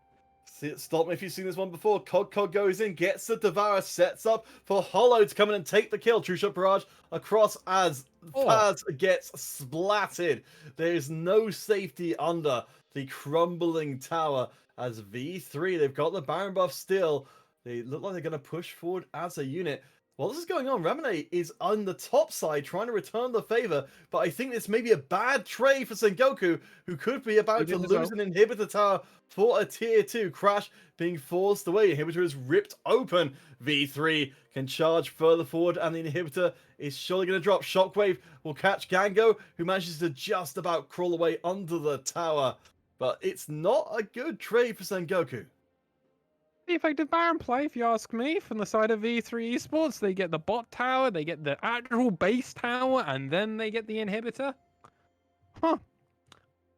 Stop me if you've seen this one before. Cog goes in, gets the Devourer, sets up for Hollow to come in and take the kill. True Shot Barrage across as Paz gets splatted. There is no safety under the crumbling tower as V3. They've got the Baron buff still. They look like they're going to push forward as a unit. While this is going on, Ramune is on the top side trying to return the favor, but I think this may be a bad trade for Sengoku, who could be about to lose an inhibitor tower for a tier 2. Crash being forced away. Inhibitor is ripped open. V3 can charge further forward, and the inhibitor is surely going to drop. Shockwave will catch Gango, who manages to just about crawl away under the tower. But it's not a good trade for Sengoku. The effective Baron play, if you ask me, from the side of V3 Esports. They get the bot tower, they get the actual base tower, and then they get the inhibitor. Huh.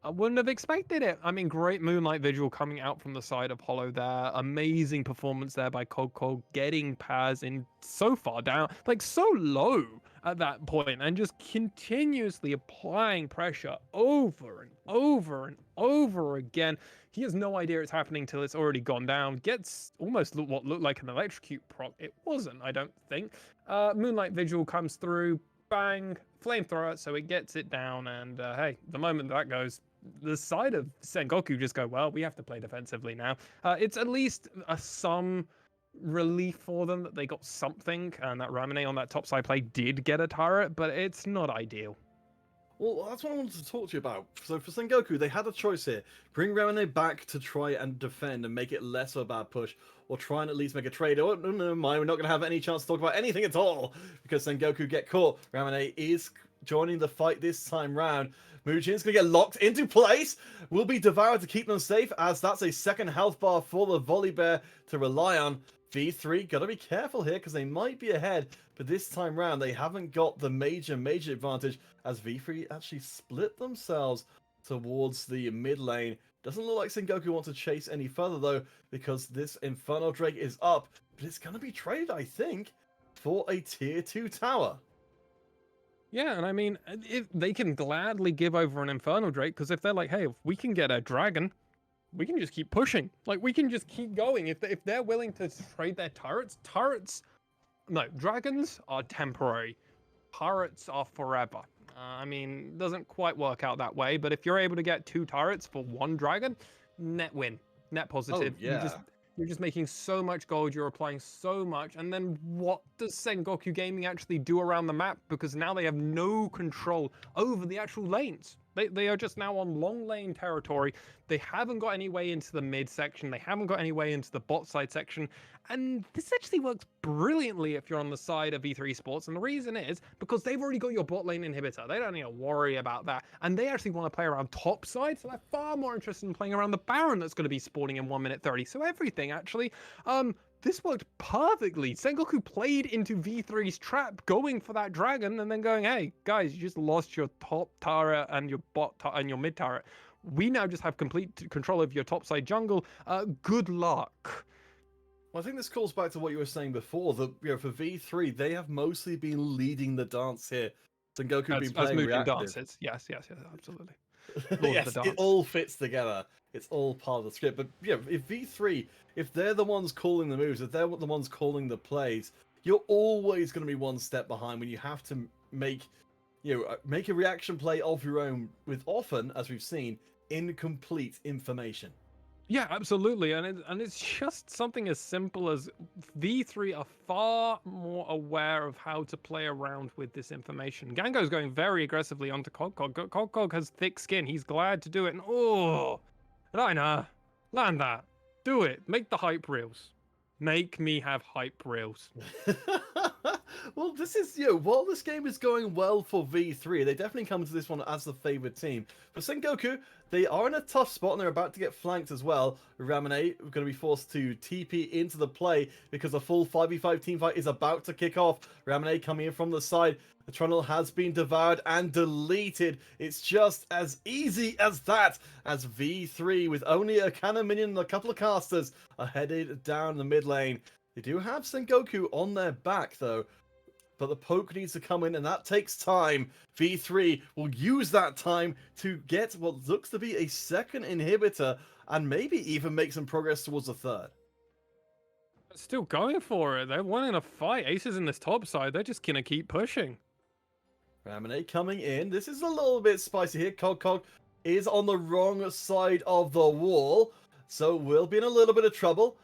I wouldn't have expected it. I mean, great Moonlight Vigil coming out from the side of Hollow there. Amazing performance there by Cog, getting Paz in so far down, like so low at that point, and just continuously applying pressure over and over and over again. He has no idea it's happening till it's already gone down. Gets almost what looked like an electrocute proc. It wasn't, I don't think. Moonlight Vigil comes through, bang, flamethrower, so it gets it down, and hey, the moment that goes, the side of Sengoku just go, well, we have to play defensively now. It's at least some relief for them that they got something, and that Ramune on that top side play did get a turret, but it's not ideal. Well, that's what I wanted to talk to you about. So for Sengoku, they had a choice here. Bring Ramune back to try and defend and make it less of a bad push, or try and at least make a trade. Oh, no, never mind. We're not going to have any chance to talk about anything at all, because Sengoku get caught. Ramune is joining the fight this time round. Mujin's going to get locked into place. Will be devoured to keep them safe, as that's a second health bar for the Volley Bear to rely on. V3 got to be careful here, because they might be ahead, but this time round they haven't got the major advantage, as V3 actually split themselves towards the mid lane. Doesn't look like Sengoku wants to chase any further though, because this Infernal Drake is up, but it's going to be traded, I think, for a tier 2 tower. Yeah, and I mean, if they can gladly give over an Infernal Drake, because if they're like, hey, if we can get a dragon, we can just keep pushing. Like, we can just keep going. If they're willing to trade their dragons are temporary. Turrets are forever. I mean, doesn't quite work out that way, but if you're able to get 2 turrets for 1 dragon, net win, net Oh positive. yeah. You're just making so much gold, you're applying so much, and then what does Sengoku Gaming actually do around the map? Because now they have no control over the actual lanes. They are just now on long lane territory. They haven't got any way into the mid section. They haven't got any way into the bot side section. And this actually works brilliantly if you're on the side of V3 Esports. And the reason is because they've already got your bot lane inhibitor. They don't need to worry about that. And they actually want to play around top side. So they're far more interested in playing around the Baron that's going to be spawning in 1 minute 30. So everything actually, this worked perfectly. Sengoku played into V3's trap, going for that dragon, and then going, "Hey guys, you just lost your top turret and your and your mid turret. We now just have complete control of your top side jungle. Good luck." Well, I think this calls back to what you were saying before. That for V3, they have mostly been leading the dance here. Sengoku been As playing Mugen reactive. dances, yes, absolutely. Lord Yes, of the it dance. all fits together. It's all part of the script. But if V3, if they're the ones calling the moves, if they're the ones calling the plays, you're always going to be one step behind when you have to make, make a reaction play of your own with often, as we've seen, incomplete information. Yeah, absolutely, and it's just something as simple as V3 are far more aware of how to play around with this information. Gango's going very aggressively onto Cogcog. Cogcog has thick skin. He's glad to do it. And Reiner, land that. Do it. Make the hype reels. Make me have hype reels. Well, this is, while this game is going well for V3, they definitely come to this one as the favored team. For Sengoku, they are in a tough spot and they're about to get flanked as well. Ramune are going to be forced to TP into the play because a full 5v5 team fight is about to kick off. Ramune coming in from the side. The Trundle has been devoured and deleted. It's just as easy as that, as V3, with only a cannon minion and a couple of casters, are headed down the mid lane. They do have Sengoku on their back, though, but the poke needs to come in, and that takes time. V3 will use that time to get what looks to be a second inhibitor, and maybe even make some progress towards a third. Still going for it. They're wanting a fight. Ace is in this top side. They're just going to keep pushing. Ramune coming in. This is a little bit spicy here. Cog is on the wrong side of the wall, so we'll be in a little bit of trouble.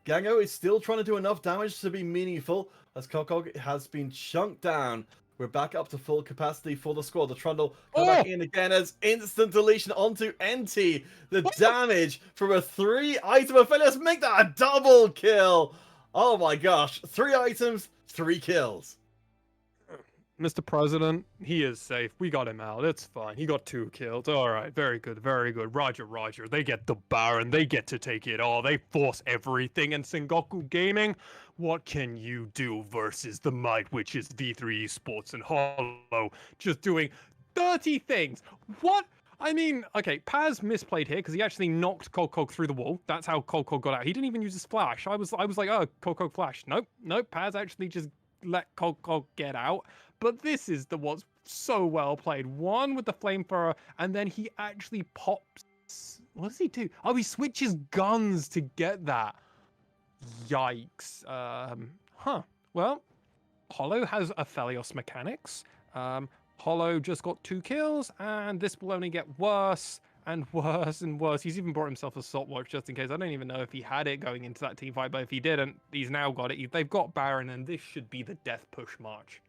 Gango is still trying to do enough damage to be meaningful, as Cog has been chunked down. We're back up to full capacity for the squad. The Trundle come back in again as instant deletion onto NT. The damage from a 3-item affair. Let's make that a double kill. Oh my gosh. 3 items, 3 kills. Mr. President, he is safe. We got him out. It's fine. He got 2 kills. All right. Very good. Very good. Roger, Roger. They get the Baron. They get to take it all. They force everything. And Sengoku Gaming, what can you do versus the might, which is V3 Esports and Hollow, just doing 30 things? What? I mean, okay, Paz misplayed here because he actually knocked Cog through the wall. That's how Cog got out. He didn't even use his flash. I was like, oh, Cog flash. Nope. Paz actually just let Cog get out. But this is what's so well played. One with the flamethrower, and then he actually pops. What does he do? Oh, he switches guns to get that. Yikes. Well, Hollow has Aphelios mechanics. Hollow just got 2 kills, and this will only get worse and worse and worse. He's even brought himself a Salt Watch just in case. I don't even know if he had it going into that team fight, but if he didn't, he's now got it. They've got Baron, and this should be the death push march.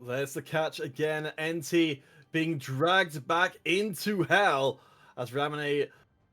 There's the catch again. NT being dragged back into hell as Ramune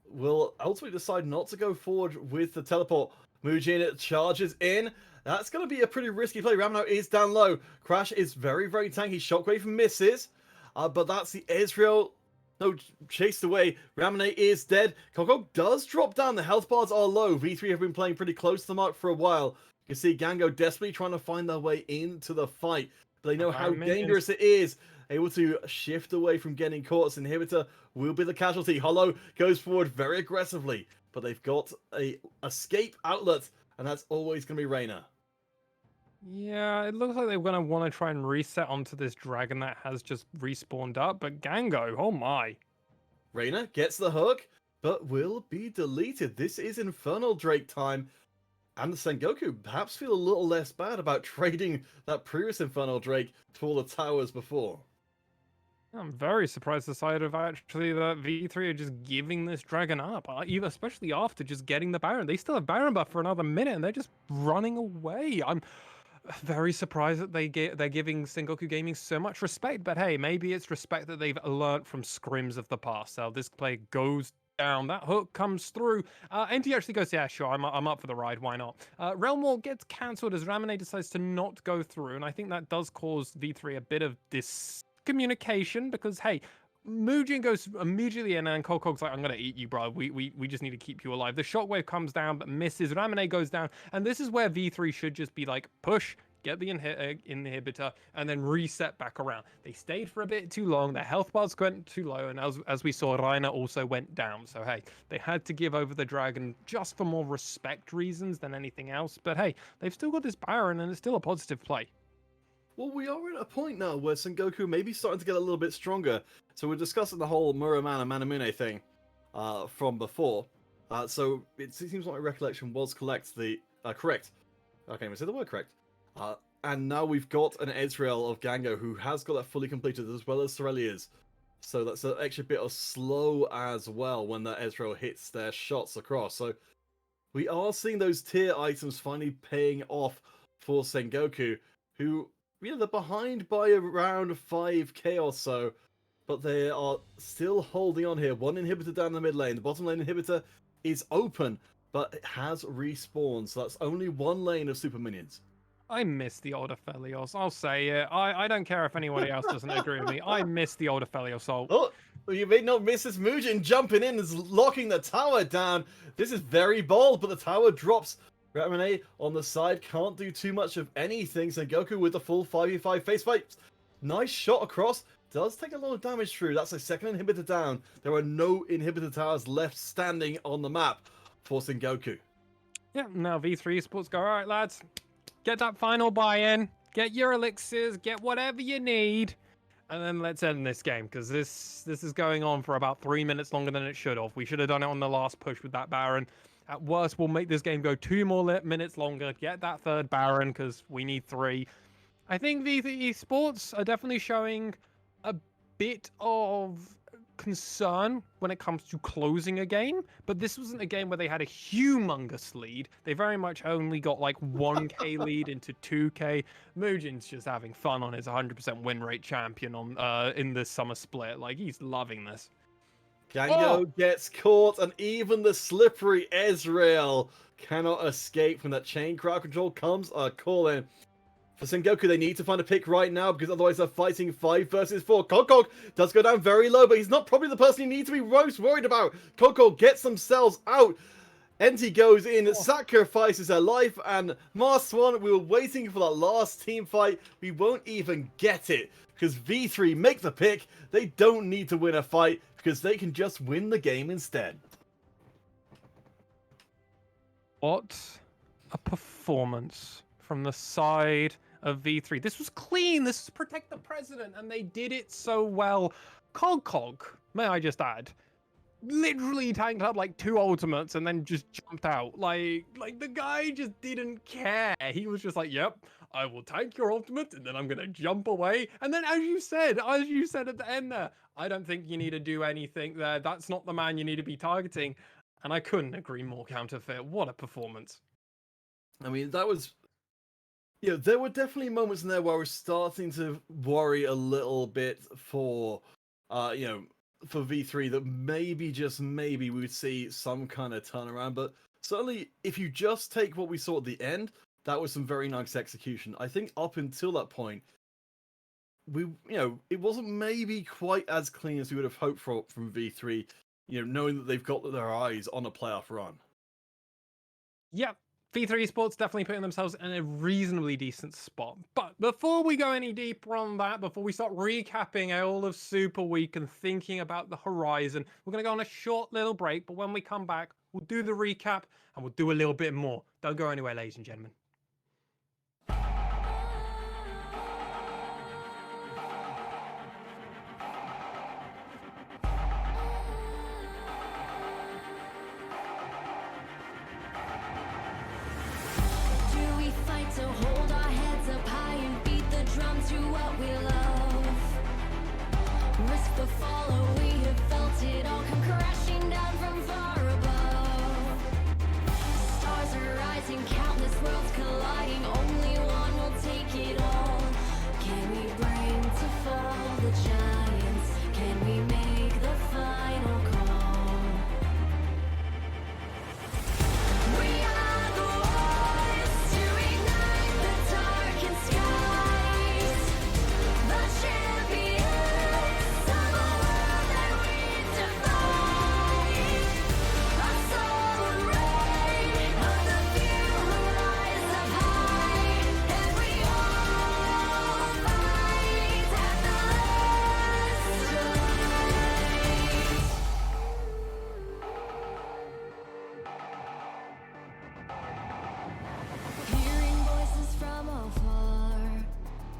will ultimately decide not to go forward with the teleport. Mujin charges in. That's going to be a pretty risky play. Ramune is down low. Crash is very, very tanky. Shockwave misses. But that's the Ezreal. No, chased away. Ramune is dead. Cog does drop down. The health bars are low. V3 have been playing pretty close to the mark for a while. You can see Gango desperately trying to find their way into the fight. But they know how dangerous it is. Able to shift away from getting caught. As inhibitor will be the casualty. Hollow goes forward very aggressively. But they've got a escape outlet. And that's always going to be Reina. Yeah, it looks like they're going to want to try and reset onto this dragon that has just respawned up. But Gango, oh my. Reina gets the hook, but will be deleted. This is Infernal Drake time. And the Sengoku perhaps feel a little less bad about trading that previous Infernal Drake to all the towers before. I'm very surprised decided of actually that V3 are just giving this dragon up, even especially after just getting the Baron. They still have Baron buff for another minute, and they're just running away. I'm very surprised that they're giving Sengoku Gaming so much respect. But hey, maybe it's respect that they've learnt from scrims of the past. So this play goes down, that hook comes through. NT actually goes, yeah, sure, I'm up for the ride, why not? Realm War gets cancelled as Ramune decides to not go through, and I think that does cause V3 a bit of discommunication because, hey, Mugen goes immediately in, and Kokog's like, I'm gonna eat you, bro. We just need to keep you alive. The shockwave comes down, but misses. Ramune goes down, and this is where V3 should just be like, push, get the inhibitor, and then reset back around. They stayed for a bit too long. Their health bars went too low, and as we saw, Reiner also went down. So hey, they had to give over the dragon just for more respect reasons than anything else. But hey, they've still got this Baron, and it's still a positive play. Well, we are at a point now where Sengoku may be starting to get a little bit stronger. So we're discussing the whole Muramana Manamune thing from before. So it seems like my recollection was correct. I can't even say the word correct. And now we've got an Ezreal of Gango who has got that fully completed, as well as Sorelia's. So that's an extra bit of slow as well when that Ezreal hits their shots across. So we are seeing those tier items finally paying off for Sengoku, who, they're behind by around 5k or so, but they are still holding on here. One inhibitor down the mid lane. The bottom lane inhibitor is open, but it has respawned, so that's only one lane of super minions. I miss the old Aphelios. I'll say it. I don't care if anybody else doesn't agree with me. I miss the old Aphelios. So Oh, you may not miss this Mugen jumping in, is locking the tower down. This is very bold, but the tower drops. Ramune on the side can't do too much of anything. Sengoku with the full 5v5 face fight. Nice shot across. Does take a lot of damage through. That's a second inhibitor down. There are no inhibitor towers left standing on the map for Sengoku. yeah, now V3 Esports go, all right, lads, get that final buy-in, get your elixirs, get whatever you need, and then let's end this game, because this is going on for about 3 minutes longer than it should have. We should have done it on the last push with that Baron. At worst, we'll make this game go 2 more minutes longer, get that third Baron, because we need 3. I think V3 Esports are definitely showing a bit of concern when it comes to closing a game, but this wasn't a game where they had a humongous lead. They very much only got like 1k lead into 2k. Mugen's just having fun on his 100% win rate champion on in the summer split. Like, he's loving this. Gango gets caught, and even the slippery Ezreal cannot escape from that chain. Crowd control comes a call in. For Sengoku, they need to find a pick right now, because otherwise they're fighting 5 versus 4. Kokog does go down very low, but he's not probably the person you need to be most worried about. Kokog gets themselves out. NT goes in, sacrifices her life, and Marswan, we were waiting for that last team fight. We won't even get it, because V3 make the pick. They don't need to win a fight, because they can just win the game instead. What a performance from the side of V3. This was clean. This was protect the president, and they did it so well. Cog, may I just add, literally tanked up like 2 ultimates and then just jumped out. Like the guy just didn't care. He was just like, yep, I will tank your ultimate and then I'm gonna jump away. And then as you said at the end there, I don't think you need to do anything there. That's not the man you need to be targeting. And I couldn't agree more, Counterfeit. What a performance. I mean, that was... there were definitely moments in there where I was starting to worry a little bit for, for V3 that maybe, just maybe, we would see some kind of turnaround. But certainly, if you just take what we saw at the end, that was some very nice execution. I think up until that point, it wasn't maybe quite as clean as we would have hoped for from V3, knowing that they've got their eyes on a playoff run. Yep. V3 Esports definitely putting themselves in a reasonably decent spot. But before we go any deeper on that, before we start recapping all of Super Week and thinking about the horizon, we're going to go on a short little break. But when we come back, we'll do the recap and we'll do a little bit more. Don't go anywhere, ladies and gentlemen. do what we love. Risk the follow, we have felt it all come crashing down from far above. Stars are rising, countless worlds colliding, only one will take it all. Can we bring to fall the giants? Can we make the final call? We are the ones to ignite the darkened skies, the champions of a world that we defy. A soul reign of the few who rise up high, and we all fight at the last Hearing voices from afar,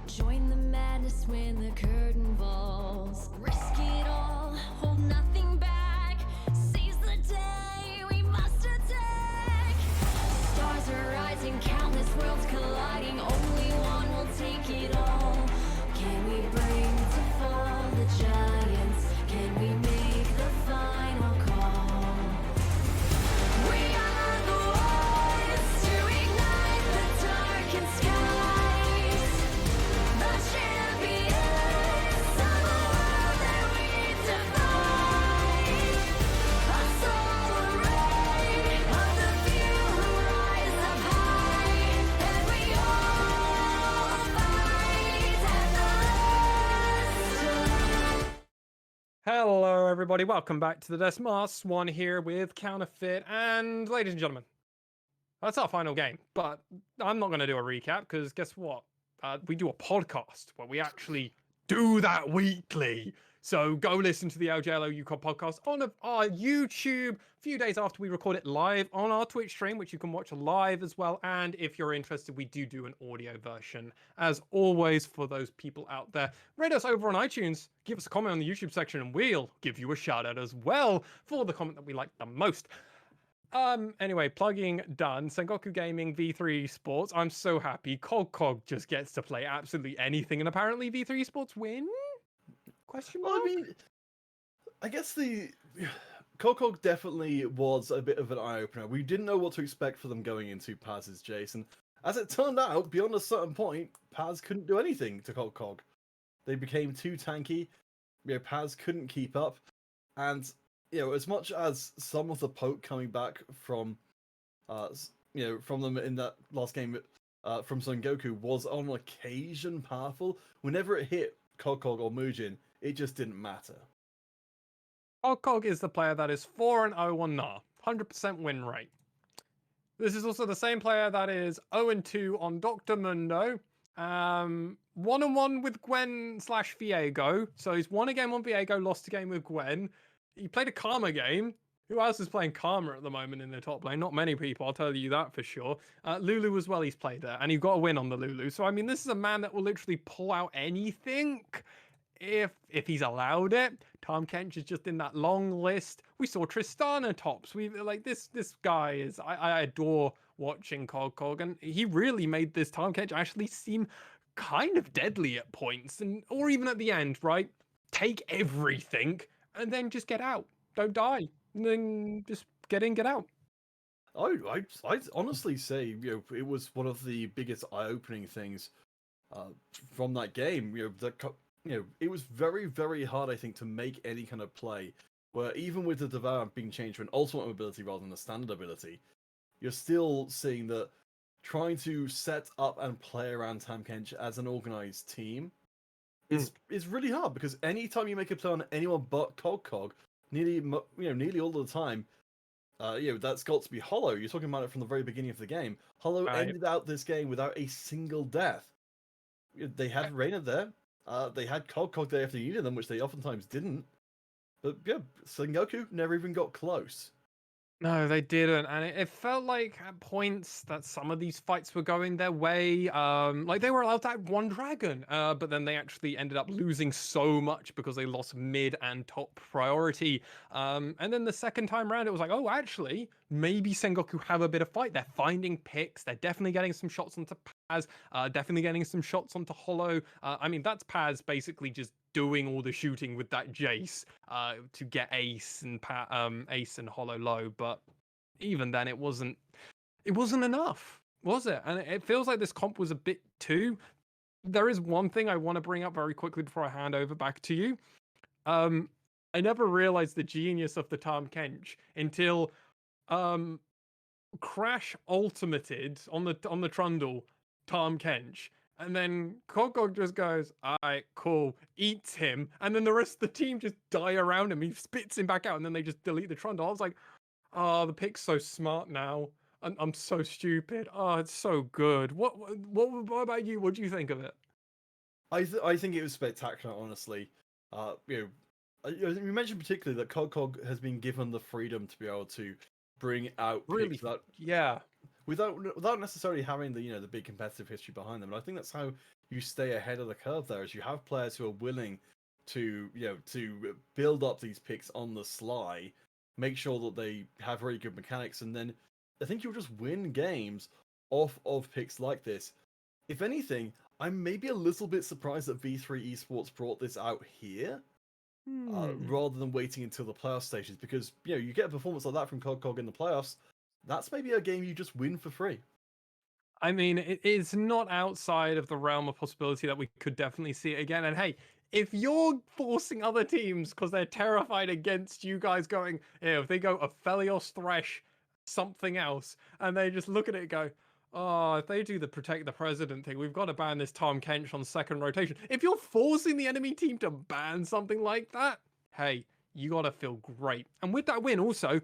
join the madness when the curtain falls. Risk it all, hold nothing back. Seize the day, we must attack. Stars are rising, countless worlds colliding, only one will take it all. Can we bring to fall the giants? Can we make the final call? We are the ones to ignite the darkened skies, the champions of a world that we defy. A soul reign of the few who rise up high, and we all fight at the last. Hello, everybody. Welcome back to the Desmar. Swan here with Counterfeit. And ladies and gentlemen, that's our final game. But I'm not going to do a recap because guess what? We do a podcast where we actually do that weekly. So go listen to the LJL UCOD podcast on our YouTube a few days after we record it live on our Twitch stream, which you can watch live as well. And if you're interested, we do an audio version. As always, for those people out there, rate us over on iTunes, give us a comment on the YouTube section, and we'll give you a shout out as well for the comment that we like the most. Anyway, plugging done. Sengoku Gaming V3 Esports. I'm so happy. Cog just gets to play absolutely anything, and apparently V3 Esports win? Question Well, mark? I mean, I guess the Kokog definitely was a bit of an eye opener. We didn't know what to expect for them going into Paz's Jace, and as it turned out, beyond a certain point, Paz couldn't do anything to Kokog. They became too tanky. Paz couldn't keep up, and as much as some of the poke coming back from, from them in that last game, from Sengoku was on occasion powerful. Whenever it hit Kokog or Mujin, it just didn't matter. Cog is the player that is 4-0 on Nah, 100% win rate. This is also the same player that is 0-2 on Dr. Mundo, 1-1 with Gwen / Viego. So he's won a game on Viego, lost a game with Gwen. He played a Karma game. Who else is playing Karma at the moment in the top lane? Not many people, I'll tell you that for sure. Lulu as well, he's played there, and he got a win on the Lulu. So, I mean, this is a man that will literally pull out anything if he's allowed it. Tom Kench is just in that long list. We saw Tristana tops. We like this guy is I adore watching Cog, and he really made this Tom Kench actually seem kind of deadly at points, and or even at the end, right? Take everything and then just get out. Don't die. And then just get in, get out. I'd honestly say it was one of the biggest eye-opening things from that game. It was very, very hard, I think, to make any kind of play where even with the Devour being changed to an ultimate ability rather than a standard ability, you're still seeing that trying to set up and play around Tam Kench as an organized team is really hard, because anytime you make a play on anyone but Cog, nearly all of the time, that's got to be Hollow. You're talking about it from the very beginning of the game. Hollow ended out this game without a single death. They had Reyna there. They had Cog there if they needed them, which they oftentimes didn't. But yeah, Sengoku never even got close. No, they didn't, and it felt like at points that some of these fights were going their way. Like they were allowed to have one dragon, but then they actually ended up losing so much because they lost mid and top priority. And then the second time around, it was like, oh, actually, maybe Sengoku have a bit of fight. They're finding picks. They're definitely getting some shots onto Paz. Definitely getting some shots onto Hollow. I mean, that's Paz basically just doing all the shooting with that Jace to get Ace and Ace and Hollow low. But even then, it wasn't enough, was it? And it feels like this comp was a bit too. There is one thing I want to bring up very quickly before I hand over back to you. I never realized the genius of the Tahm Kench until Crash ultimated on the Trundle Tahm Kench. And then Kogog just goes, alright, cool, eats him, and then the rest of the team just die around him. He spits him back out, and then they just delete the Trundle. I was like, oh, the pick's so smart now. I'm so stupid. Oh, it's so good. What about you? What do you think of it? I think it was spectacular, honestly. You mentioned particularly that Cog has been given the freedom to be able to bring out Really? picks without necessarily having the big competitive history behind them. And I think that's how you stay ahead of the curve. There, is you have players who are willing to build up these picks on the sly, make sure that they have really good mechanics, and then I think you'll just win games off of picks like this. If anything, I'm maybe a little bit surprised that V3 Esports brought this out here. Rather than waiting until the playoff stages, because you get a performance like that from Cog in the playoffs, that's maybe a game you just win for free. I mean, it is not outside of the realm of possibility that we could definitely see it again. And hey, if you're forcing other teams because they're terrified against you guys going, if they go Aphelios Thresh, something else, and they just look at it and go, oh, if they do the protect the president thing, we've got to ban this Tahm Kench on second rotation. If you're forcing the enemy team to ban something like that, hey, you got to feel great. And with that win also,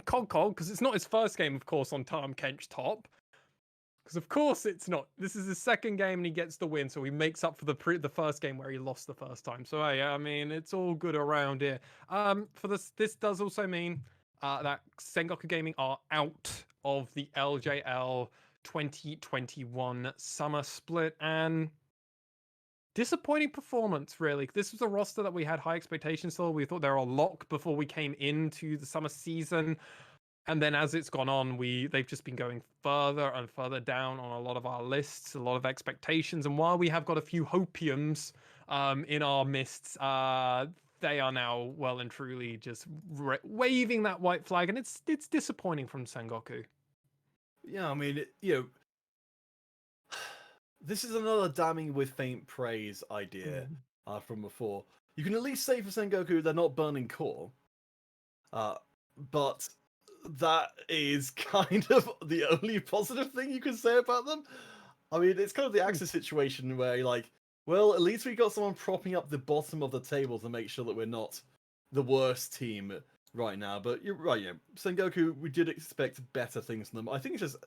Cog, because it's not his first game, of course, on Tahm Kench top, because of course it's not. This is his second game and he gets the win, so he makes up for the first game where he lost the first time. So hey, I mean, it's all good around here. For this does also mean that Sengoku Gaming are out of the LJL 2021 summer split, and disappointing performance, really. This was a roster that we had high expectations for. We thought they were a lock before we came into the summer season. And then as it's gone on, they've just been going further and further down on a lot of our lists, a lot of expectations. And while we have got a few hopiums in our midst, they are now well and truly just waving that white flag. And it's disappointing from Sengoku. Yeah, I mean, this is another damning with faint praise idea from before. You can at least say for Sengoku they're not burning core. But that is kind of the only positive thing you can say about them. I mean, it's kind of the Axis situation where you're like, well, at least we got someone propping up the bottom of the table to make sure that we're not the worst team right now. But you're right, Sengoku, we did expect better things from them. I think it's just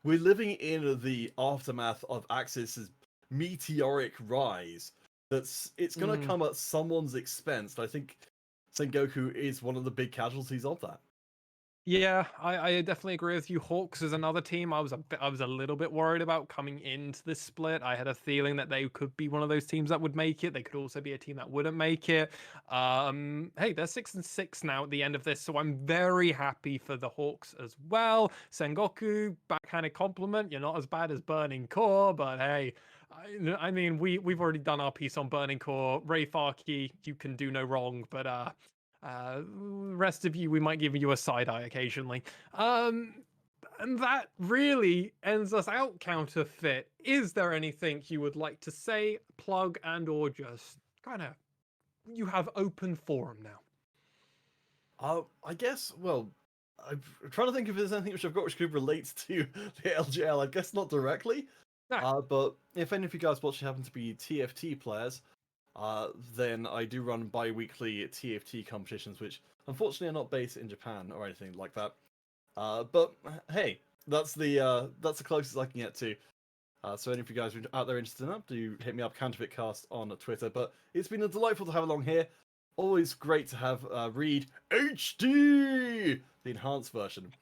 we're living in the aftermath of Axis's meteoric rise. It's going to come at someone's expense. I think Sengoku is one of the big casualties of that. Yeah, I definitely agree with you. Hawks is another team I was a little bit worried about coming into this split. I had a feeling that they could be one of those teams that would make it. They could also be a team that wouldn't make it. Hey, they're 6-6 now at the end of this, so I'm very happy for the Hawks as well. Sengoku, backhanded compliment. You're not as bad as Burning Core, but hey, I mean, we've already done our piece on Burning Core. Ray Farkey, you can do no wrong, but rest of you, we might give you a side eye occasionally. And that really ends us out, Counterfeit. Is there anything you would like to say, plug, and or just kind of, you have open forum now? I guess, well, I'm trying to think if there's anything which I've got which could relate to the LJL. I guess not directly. No. But if any of you guys watching happen to be TFT players, then I do run bi-weekly TFT competitions, which unfortunately are not based in Japan or anything like that. But hey, that's the closest I can get to. So any of you guys out there interested in that, do hit me up, CounterfeitCast on Twitter. But it's been delightful to have along here. Always great to have Reed HD, the enhanced version,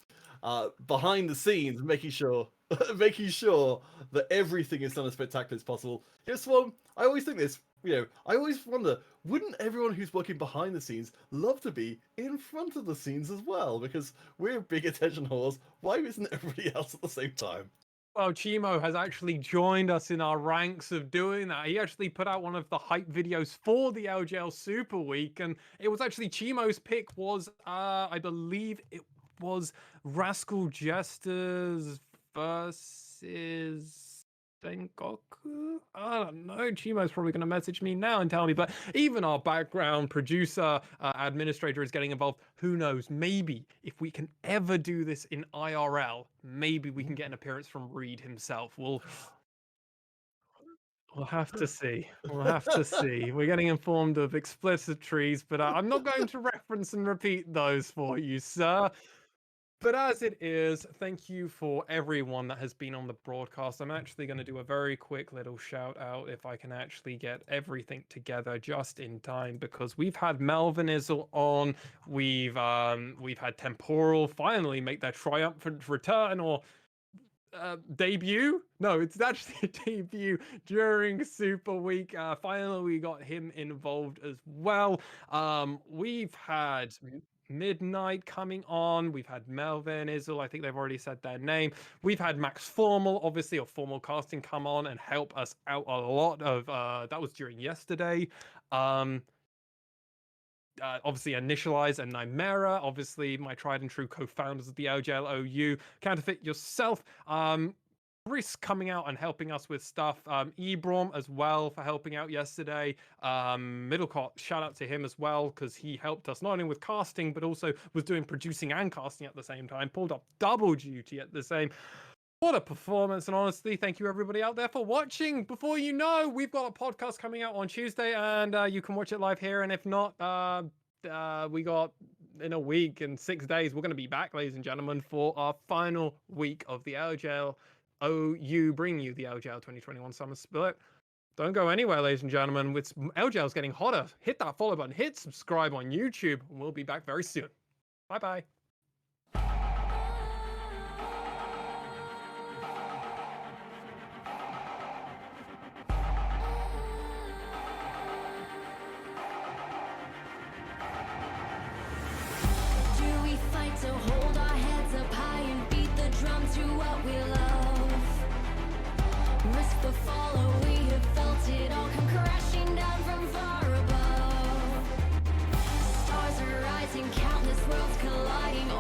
behind the scenes, making sure that everything is done as spectacular as possible. Just one, I always think this. I always wonder, wouldn't everyone who's working behind the scenes love to be in front of the scenes as well? Because we're big attention whores. Why isn't everybody else at the same time? Well, Chimo has actually joined us in our ranks of doing that. He actually put out one of the hype videos for the LJL Super Week, and it was actually Chimo's pick was, I believe it was Rascal Jesters versus Sengoku? I don't know. Chimo's probably going to message me now and tell me, but even our background producer, administrator is getting involved. Who knows? Maybe if we can ever do this in IRL, maybe we can get an appearance from Reed himself. We'll have to see. We'll have to see. We're getting informed of explicit trees, but I'm not going to reference and repeat those for you, sir. But as it is, thank you for everyone that has been on the broadcast. I'm actually going to do a very quick little shout out if I can actually get everything together just in time, because we've had Melvin Izzle on, we've had Temporal finally make their triumphant return, or debut. No, it's actually a debut during Super Week. Finally, we got him involved as well. We've had Midnight coming on. We've had Melvin Izzle. I think they've already said their name. We've had Max Formal, obviously, or Formal Casting, come on and help us out a lot of. That was during yesterday. Obviously Initialize and Nymera, obviously my tried and true co-founders of the LJL OU, Counterfeit yourself, Chris coming out and helping us with stuff, Ebrom as well for helping out yesterday, Middlecott, shout out to him as well, because he helped us not only with casting but also was doing producing and casting at the same time, pulled up double duty at the same. What a performance, and honestly, thank you everybody out there for watching. Before you know, we've got a podcast coming out on Tuesday, and you can watch it live here, and if not, we got in a week and 6 days, we're going to be back, ladies and gentlemen, for our final week of the LJL OU, bringing you the LJL 2021 Summer Split. Don't go anywhere, ladies and gentlemen. LJL's getting hotter. Hit that follow button, hit subscribe on YouTube, and we'll be back very soon. Bye-bye. Do we fight to hold our heads up high and beat the drum to what we love? Risk the fall, or we have felt it all come crashing down from far above. Stars are rising, countless worlds colliding.